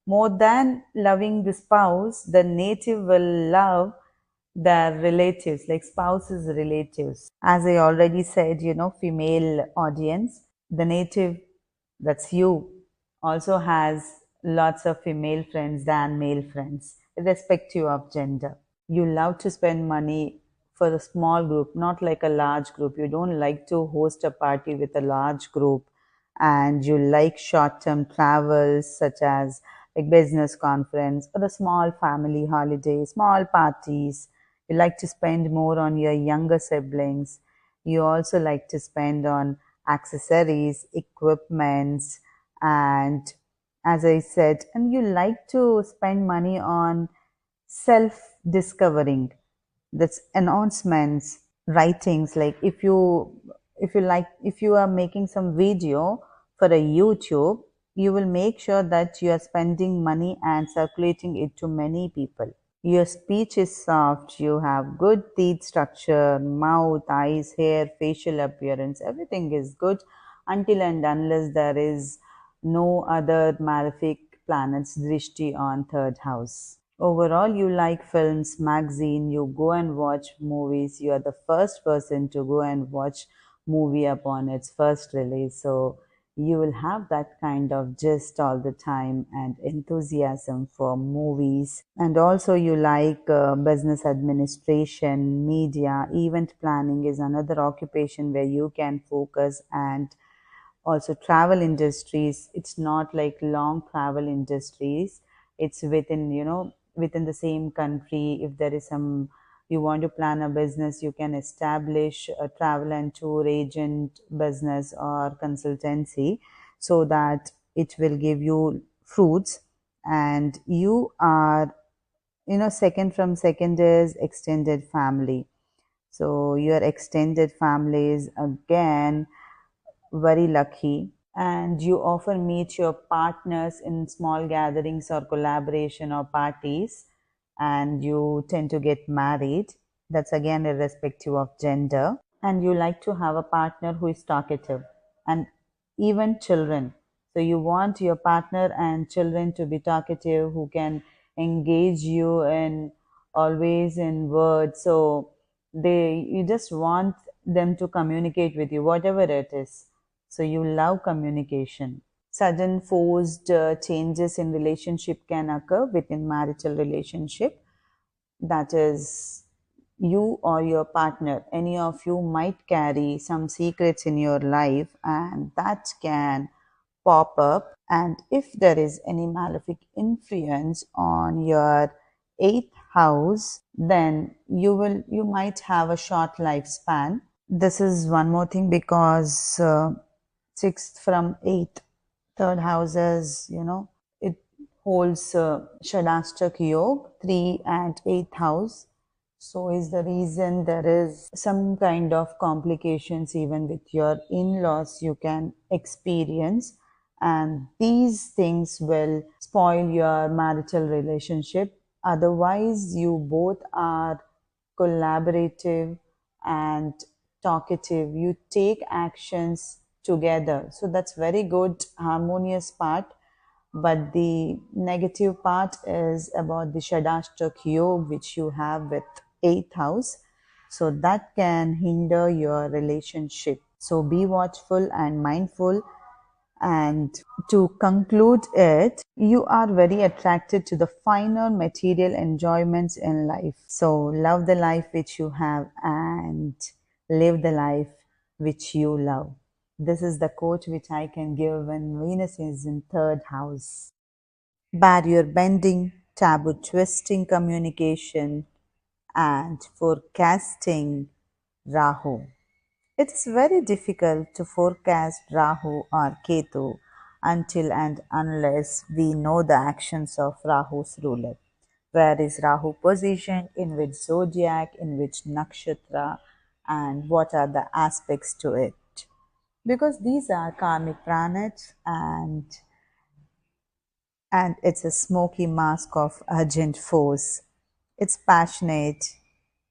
more than loving the spouse, the native will love their relatives, like spouses relatives. As I already said, female audience, the native, that's you, also has lots of female friends than male friends, irrespective of gender. You love to spend money for a small group, not like a large group. You don't like to host a party with a large group, and you like short-term travels such as like business conference or a small family holiday, small parties. You like to spend more on your younger siblings. You also like to spend on accessories, equipments, and as I said, and you like to spend money on self discovering. That's announcements, writings. Like if you are making some video for a YouTube, you will make sure that you are spending money and circulating it to many people. Your speech is soft, you have good teeth structure, mouth, eyes, hair, facial appearance, everything is good until and unless there is no other malefic planets drishti on third house. Overall, you like films, magazine, you go and watch movies, you are the first person to go and watch movie upon its first release. So you will have that kind of gist all the time and enthusiasm for movies. And also you like business administration, media, event planning is another occupation where you can focus. And also travel industries, it's not like long travel industries, it's within the same country. If there is some, you want to plan a business, you can establish a travel and tour agent business or consultancy, so that it will give you fruits. And you are, second from second is extended family. So your extended family is again very lucky, and you often meet your partners in small gatherings or collaboration or parties, and you tend to get married. That's again irrespective of gender. And you like to have a partner who is talkative, and even children. So you want your partner and children to be talkative, who can engage you in always in words. So you just want them to communicate with you, whatever it is. So you love communication. Sudden forced changes in relationship can occur within marital relationship. That is, you or your partner, any of you might carry some secrets in your life, and that can pop up. And if there is any malefic influence on your eighth house, then you might have a short lifespan. This is one more thing because sixth from eighth, third houses, it holds Shadashtak Yog, 3 and 8th house. So is the reason there is some kind of complications even with your in-laws you can experience, and these things will spoil your marital relationship. Otherwise, you both are collaborative and talkative. You take actions together. So that's very good, harmonious part. But the negative part is about the Shadashtak Yog, which you have with 8th house. So that can hinder your relationship. So be watchful and mindful. And to conclude it, you are very attracted to the finer material enjoyments in life. So love the life which you have and live the life which you love. This is the quote which I can give when Venus is in third house. Barrier bending, taboo twisting communication, and forecasting Rahu. It's very difficult to forecast Rahu or Ketu until and unless we know the actions of Rahu's ruler. Where is Rahu positioned, in which zodiac, in which nakshatra, and what are the aspects to it? Because these are karmic planets, and it's a smoky mask of urgent force. It's passionate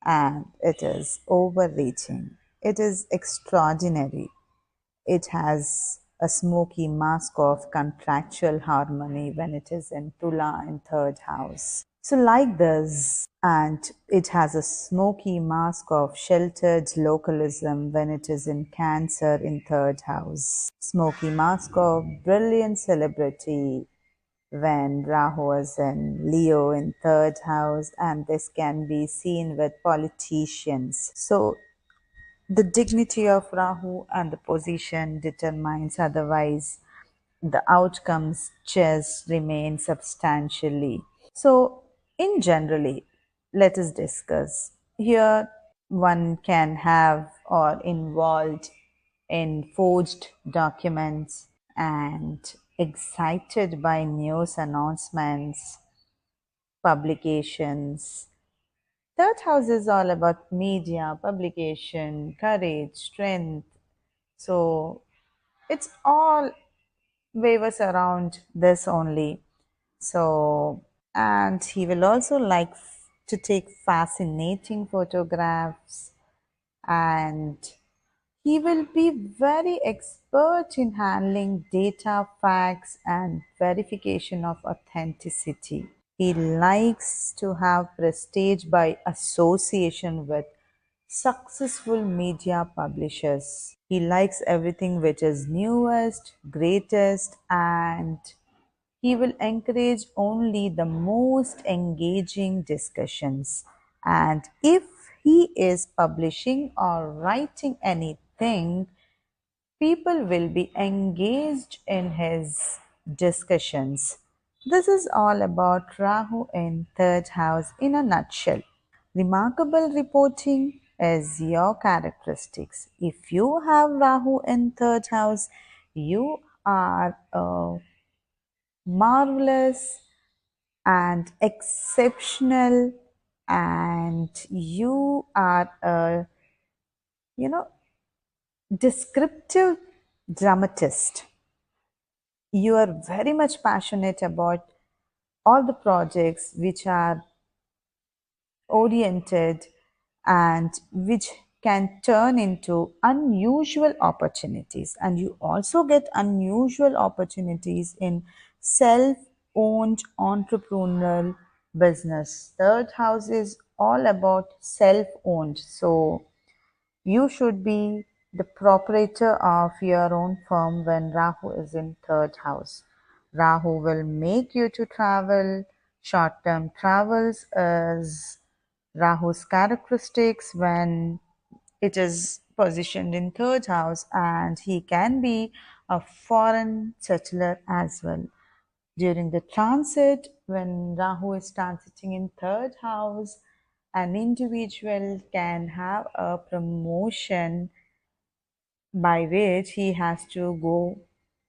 and it is overreaching. It is extraordinary. It has a smoky mask of contractual harmony when it is in Tula in third house. So, like this, and it has a smoky mask of sheltered localism when it is in Cancer in third house. Smoky mask of brilliant celebrity when Rahu is in Leo in third house, and this can be seen with politicians. So the dignity of Rahu and the position determines, otherwise the outcomes just remain substantially. So in generally, let us discuss. Here one can have or involved in forged documents and excited by news announcements, publications. Third house is all about media, publication, courage, strength. So it's all wavers around this only. So, and he will also like to take fascinating photographs, and he will be very expert in handling data, facts, and verification of authenticity. He likes to have prestige by association with successful media publishers. He likes everything which is newest, greatest, and he will encourage only the most engaging discussions. And if he is publishing or writing anything, people will be engaged in his discussions. This is all about Rahu in third house in a nutshell. Remarkable reporting is your characteristics. If you have Rahu in third house, you are a marvelous and exceptional, and you are a you know descriptive dramatist. You are very much passionate about all the projects which are oriented and which can turn into unusual opportunities, and you also get unusual opportunities in self-owned entrepreneurial business. Third house is all about self-owned, so you should be the proprietor of your own firm when Rahu is in third house. Rahu will make you to travel. Short term travels is Rahu's characteristics when it is positioned in third house, and he can be a foreign settler as well. During the transit, when Rahu is transiting in third house, an individual can have a promotion by which he has to go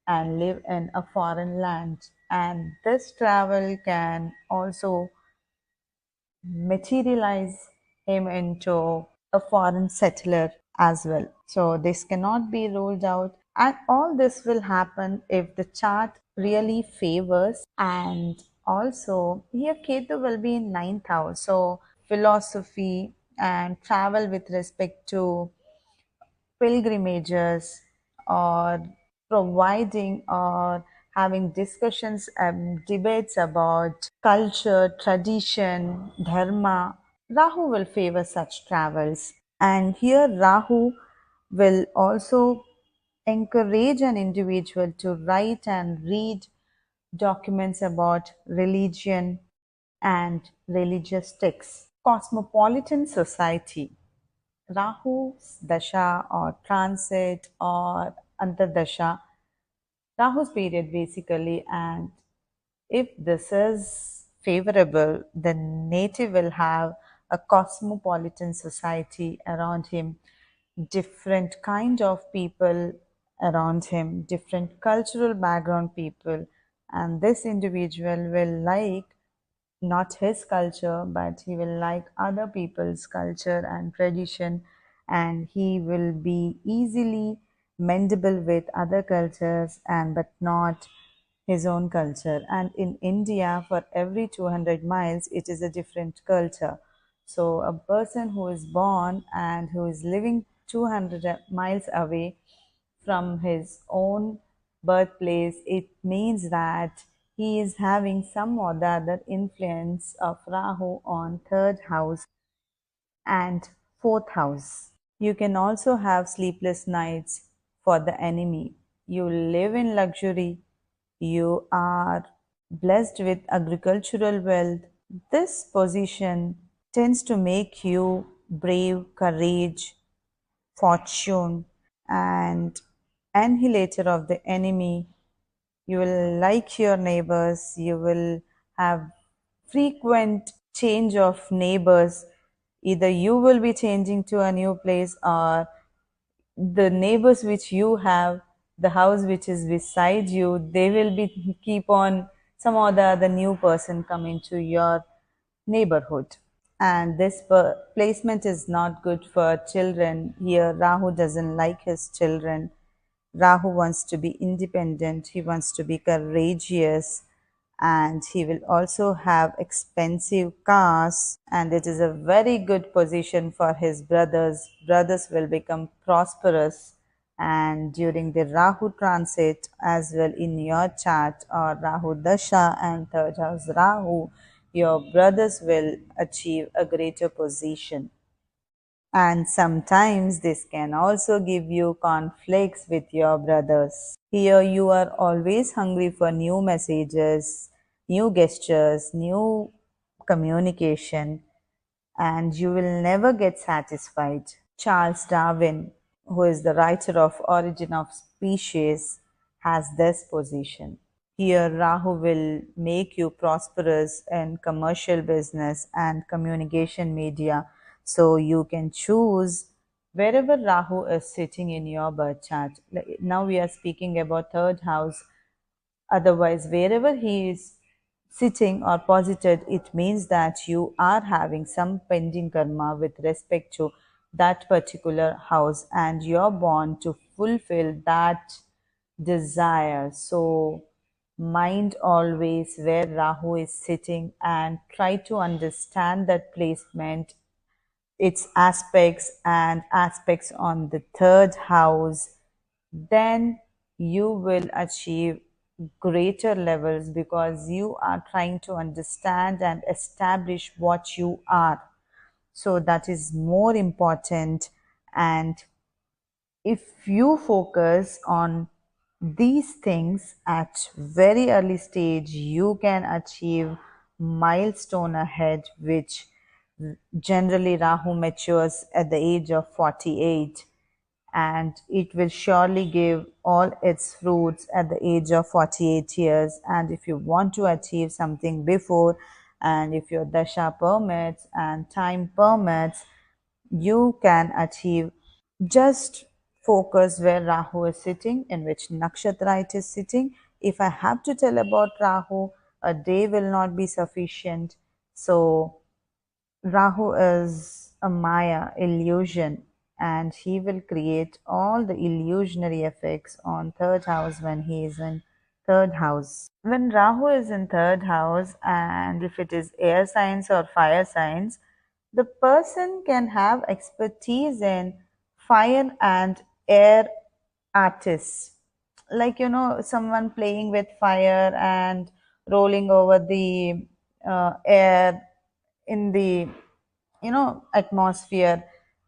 and live in a foreign land. And this travel can also materialize him into a foreign settler as well. So this cannot be ruled out. And all this will happen if the chart really favors. And also here Ketu will be in ninth house. So philosophy and travel with respect to pilgrimages or providing or having discussions and debates about culture, tradition, dharma. Rahu will favor such travels. And here, Rahu will also encourage an individual to write and read documents about religion and religious texts. Cosmopolitan society. Rahu's dasha or transit or antardasha, Rahu's period basically, and if this is favorable, the native will have a cosmopolitan society around him, different kind of people around him, different cultural background people, and this individual will like not his culture, but he will like other people's culture and tradition, and he will be easily mendable with other cultures and but not his own culture. And in India, for every 200 miles, it is a different culture. So a person who is born and who is living 200 miles away from his own birthplace, it means that he is having some or the other influence of Rahu on third house and fourth house. You can also have sleepless nights for the enemy. You live in luxury. You are blessed with agricultural wealth. This position tends to make you brave, courage, fortune, and annihilator of the enemy. You will like your neighbors. You will have frequent change of neighbors. Either you will be changing to a new place, or the neighbors which you have, the house which is beside you, they will be keep on some or the other new person coming to your neighborhood. And this placement is not good for children. Here Rahu doesn't like his children. Rahu wants to be independent, he wants to be courageous, and he will also have expensive cars, and it is a very good position for his brothers. Brothers will become prosperous, and during the Rahu transit as well in your chart or Rahu Dasha and third house Rahu, your brothers will achieve a greater position. And sometimes this can also give you conflicts with your brothers. Here you are always hungry for new messages, new gestures, new communication, and you will never get satisfied. Charles Darwin, who is the writer of Origin of Species, has this position. Here, Rahu will make you prosperous in commercial business and communication media. So you can choose wherever Rahu is sitting in your birth chart. Now we are speaking about third house. Otherwise, wherever he is sitting or posited, it means that you are having some pending karma with respect to that particular house, and you're born to fulfill that desire. So mind always where Rahu is sitting and try to understand that placement, its aspects on the third house. Then you will achieve greater levels because you are trying to understand and establish what you are. So that is more important. And If you focus on these things at very early stage, you can achieve milestone ahead, which generally Rahu matures at the age of 48, and it will surely give all its fruits at the age of 48 years. And if you want to achieve something before, and if your dasha permits and time permits, you can achieve. Just focus where Rahu is sitting, in which nakshatra it is sitting. If I have to tell about Rahu, a day will not be sufficient. So Rahu is a Maya illusion, and he will create all the illusionary effects on third house when he is in third house. When Rahu is in third house, and if it is air signs or fire signs, the person can have expertise in fire and air artists. Like, someone playing with fire and rolling over the air in the atmosphere.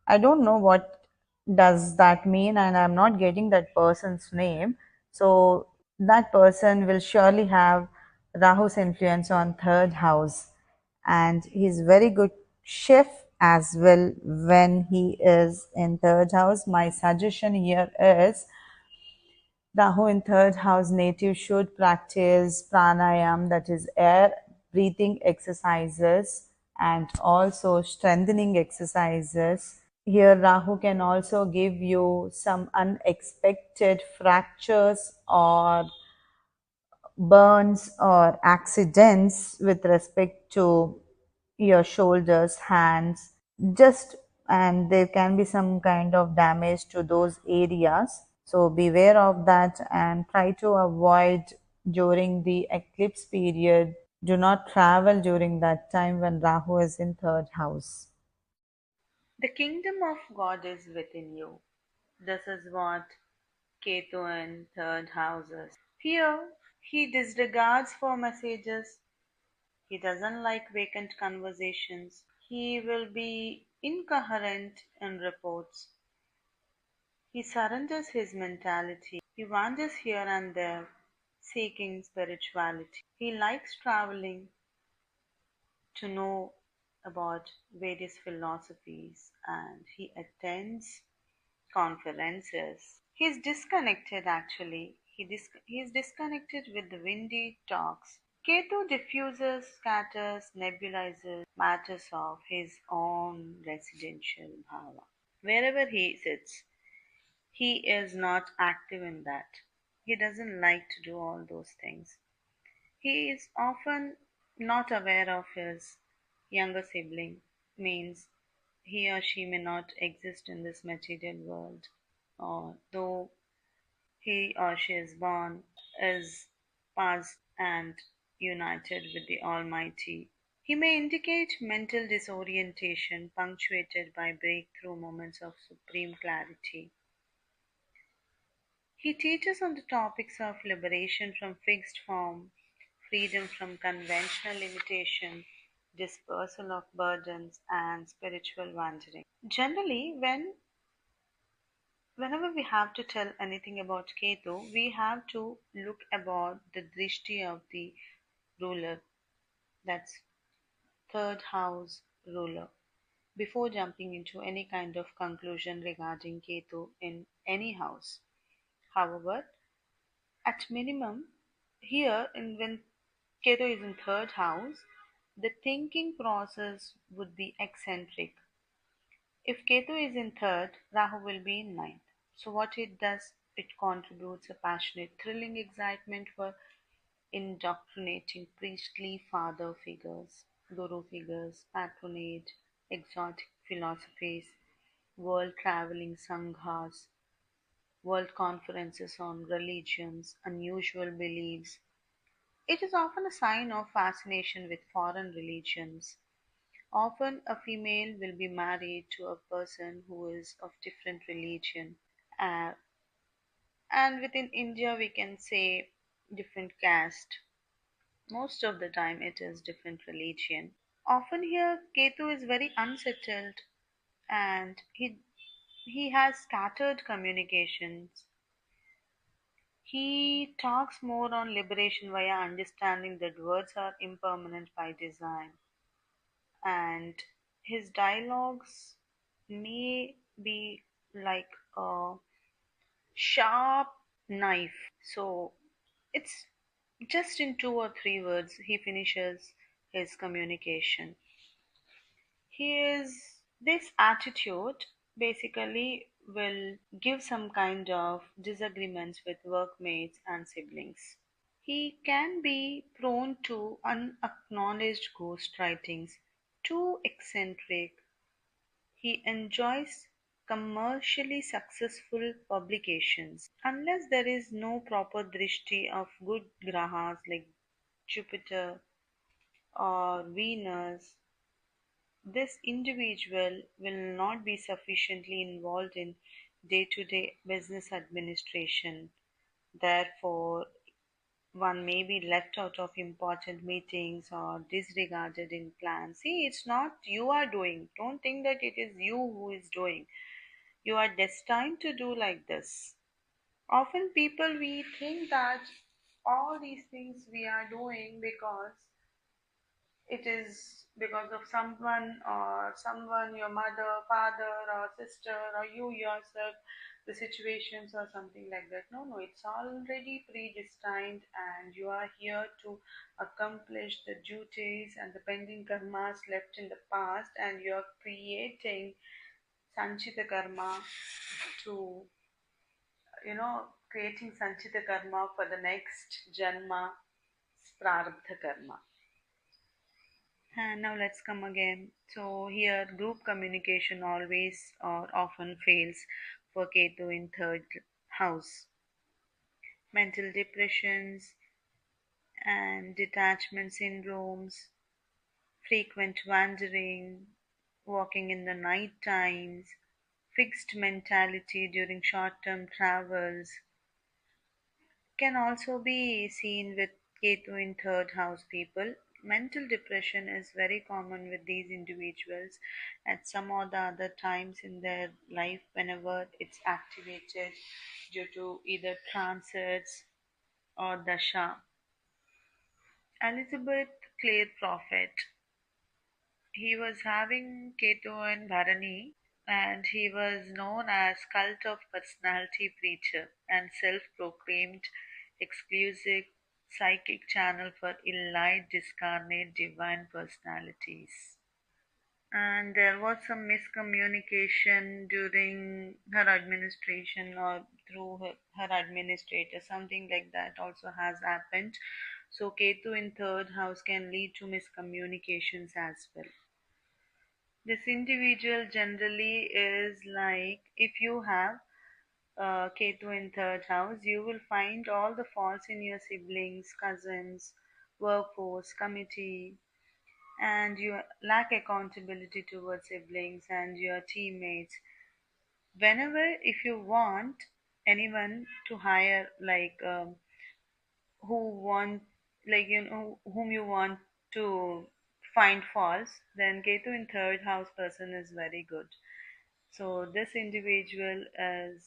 I don't know what does that mean, and I'm not getting that person's name. So that person will surely have Rahu's influence on third house, and he's very good chef as well when he is in third house. My suggestion here is Rahu in third house native should practice pranayam, that is air breathing exercises, and also strengthening exercises. Here, Rahu can also give you some unexpected fractures or burns or accidents with respect to your shoulders, hands, just, and there can be some kind of damage to those areas. So beware of that and try to avoid during the eclipse period. Do not travel during that time when Rahu is in third house. The kingdom of God is within you. This is what Ketu in third houses. Here, he disregards for messages. He doesn't like vacant conversations. He will be incoherent in reports. He surrenders his mentality. He wanders here and there, seeking spirituality. He likes traveling to know about various philosophies, and he attends conferences. He's disconnected actually. He's disconnected with the windy talks. Ketu diffuses, scatters, nebulizes matters of his own residential bhava. Wherever he sits, he is not active in that. He doesn't like to do all those things. He is often not aware of his younger sibling, means he or she may not exist in this material world, or though he or she is born, is passed and united with the Almighty. He may indicate mental disorientation punctuated by breakthrough moments of supreme clarity. He teaches on the topics of liberation from fixed form, freedom from conventional limitation, dispersal of burdens, and spiritual wandering. Generally, whenever we have to tell anything about Ketu, we have to look about the drishti of the ruler, that's third house ruler, before jumping into any kind of conclusion regarding Ketu in any house. However, at minimum, here in when Ketu is in third house, the thinking process would be eccentric. If Ketu is in third, Rahu will be in ninth. So what it does, it contributes a passionate, thrilling excitement for indoctrinating priestly father figures, guru figures, patronage, exotic philosophies, world traveling sanghas, world conferences on religions, unusual beliefs. It is often a sign of fascination with foreign religions. Often, a female will be married to a person who is of different religion. Uh, and within India, we can say different caste. Most of the time, it is different religion. Often here, Ketu is very unsettled, and he
He has scattered communications. He talks more on liberation via understanding that words are impermanent by design, and his dialogues may be like a sharp knife. So it's just in two or three words he finishes his communication. His this attitude basically will give some kind of disagreements with workmates and siblings. He can be prone to unacknowledged ghostwritings, too eccentric. He enjoys commercially successful publications. Unless there is no proper drishti of good grahas like Jupiter or Venus, this individual will not be sufficiently involved in day to day business administration. Therefore, one may be left out of important meetings or disregarded in plans. See, it's not you are doing. Don't think that it is you who is doing. You are destined to do like this. Often, people we think that all these things we are doing because it is because of someone, your mother, father, or sister, or you yourself, the situations or something like that. No, no, it's already predestined, and you are here to accomplish the duties and the pending karmas left in the past, and you are creating sanchita karma to, creating sanchita karma for the next janma, prarabdha karma. And now let's come again. So here group communication always or often fails for Ketu in third house. Mental depressions and detachment syndromes, frequent wandering, walking in the night times, fixed mentality during short term travels, can also be seen with Ketu in third house people. Mental depression is very common with these individuals at some or the other times in their life whenever it's activated due to either transits or dasha. Elizabeth Clare Prophet. He was having Ketu in Bharani, and he was known as cult of personality preacher and self-proclaimed exclusive psychic channel for elite discarnate divine personalities. And there was some miscommunication during her administration or through her administrator, something like that also has happened. So Ketu in third house can lead to miscommunications as well. This individual generally is like, if you have Ketu in third house, you will find all the faults in your siblings, cousins, workforce, committee, and you lack accountability towards siblings and your teammates. Whenever, if you want anyone to hire, like who want, like whom you want to find faults, then Ketu in third house person is very good. So this individual is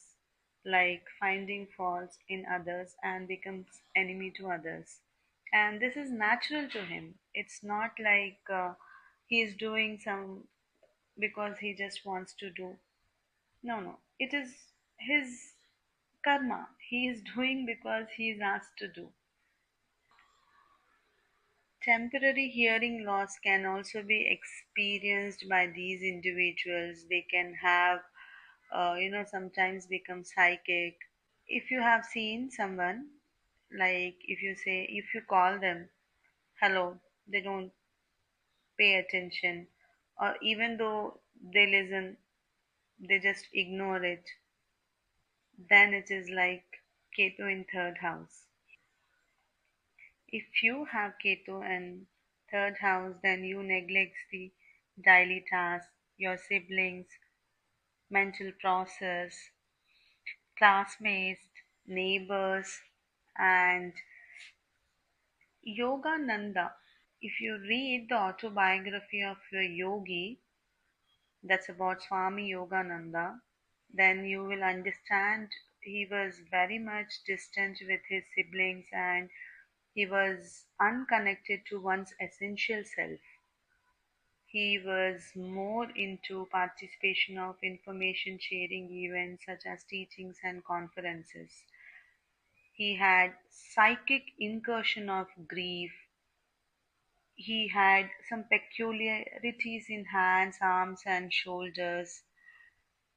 like finding faults in others and becomes enemy to others. And this is natural to him. It's not like he is doing some because he just wants to do. No, no. It is his karma. He is doing because he is asked to do. Temporary hearing loss can also be experienced by these individuals. They can have, sometimes become psychic. If you have seen someone, like if you call them hello, they don't pay attention, or even though they listen, they just ignore it, then it is like Ketu in third house. If you have Ketu in third house, then you neglect the daily tasks, your siblings, mental process, classmates, neighbors, and Yogananda. If you read the autobiography of a yogi, that's about Swami Yogananda, then you will understand he was very much distant with his siblings and he was unconnected to one's essential self. He was more into participation of information sharing events such as teachings and conferences. He had psychic incursion of grief. He had some peculiarities in hands, arms, and shoulders.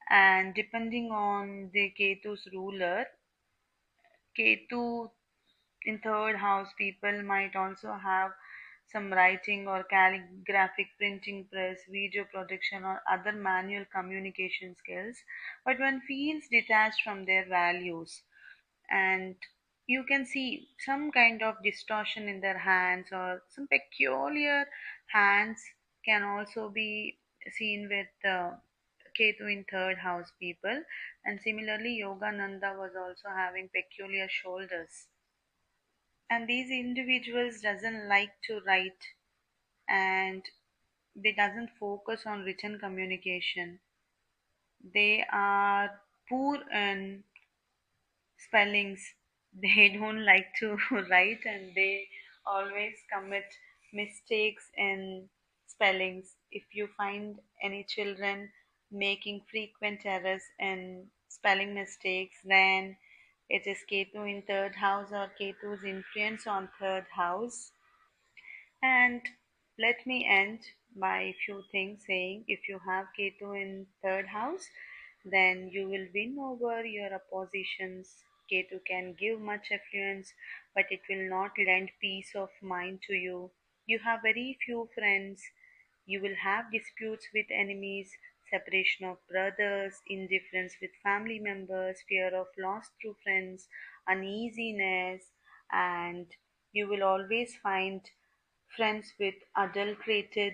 And depending on the Ketu's ruler, Ketu in third house, people might also have some writing or calligraphic printing press, video production, or other manual communication skills, but one feels detached from their values. And you can see some kind of distortion in their hands or some peculiar hands can also be seen with Ketu in third house people. And similarly, Yogananda was also having peculiar shoulders, and these individuals doesn't like to write, and they doesn't focus on written communication. They are poor in spellings. They don't like to write, and they always commit mistakes in spellings. If you find any children making frequent errors in spelling mistakes, then it is Ketu in third house or Ketu's influence on third house. And let me end by a few things saying if you have Ketu in third house, then you will win over your oppositions. Ketu can give much affluence, but it will not lend peace of mind to you. You have very few friends. You will have disputes with enemies, separation of brothers, indifference with family members, fear of loss through friends, uneasiness, and you will always find friends with adulterated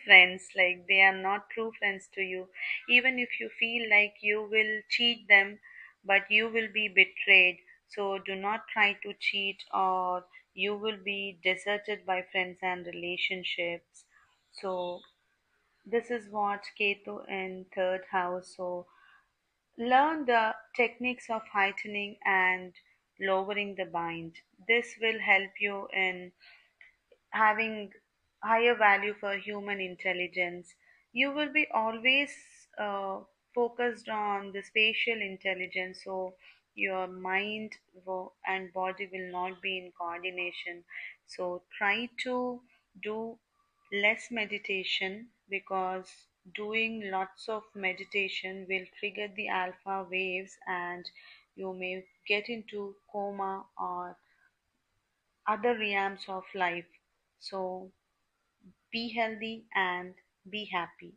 friends, like they are not true friends to you. Even if you feel like you will cheat them, but you will be betrayed, so do not try to cheat or you will be deserted by friends and relationships. So this is what Ketu in third house. So learn the techniques of heightening and lowering the bind. This will help you in having higher value for human intelligence. You will be always uh, focused on the spatial intelligence, so your mind and body will not be in coordination. So try to do less meditation, because doing lots of meditation will trigger the alpha waves and you may get into coma or other realms of life. So be healthy and be happy.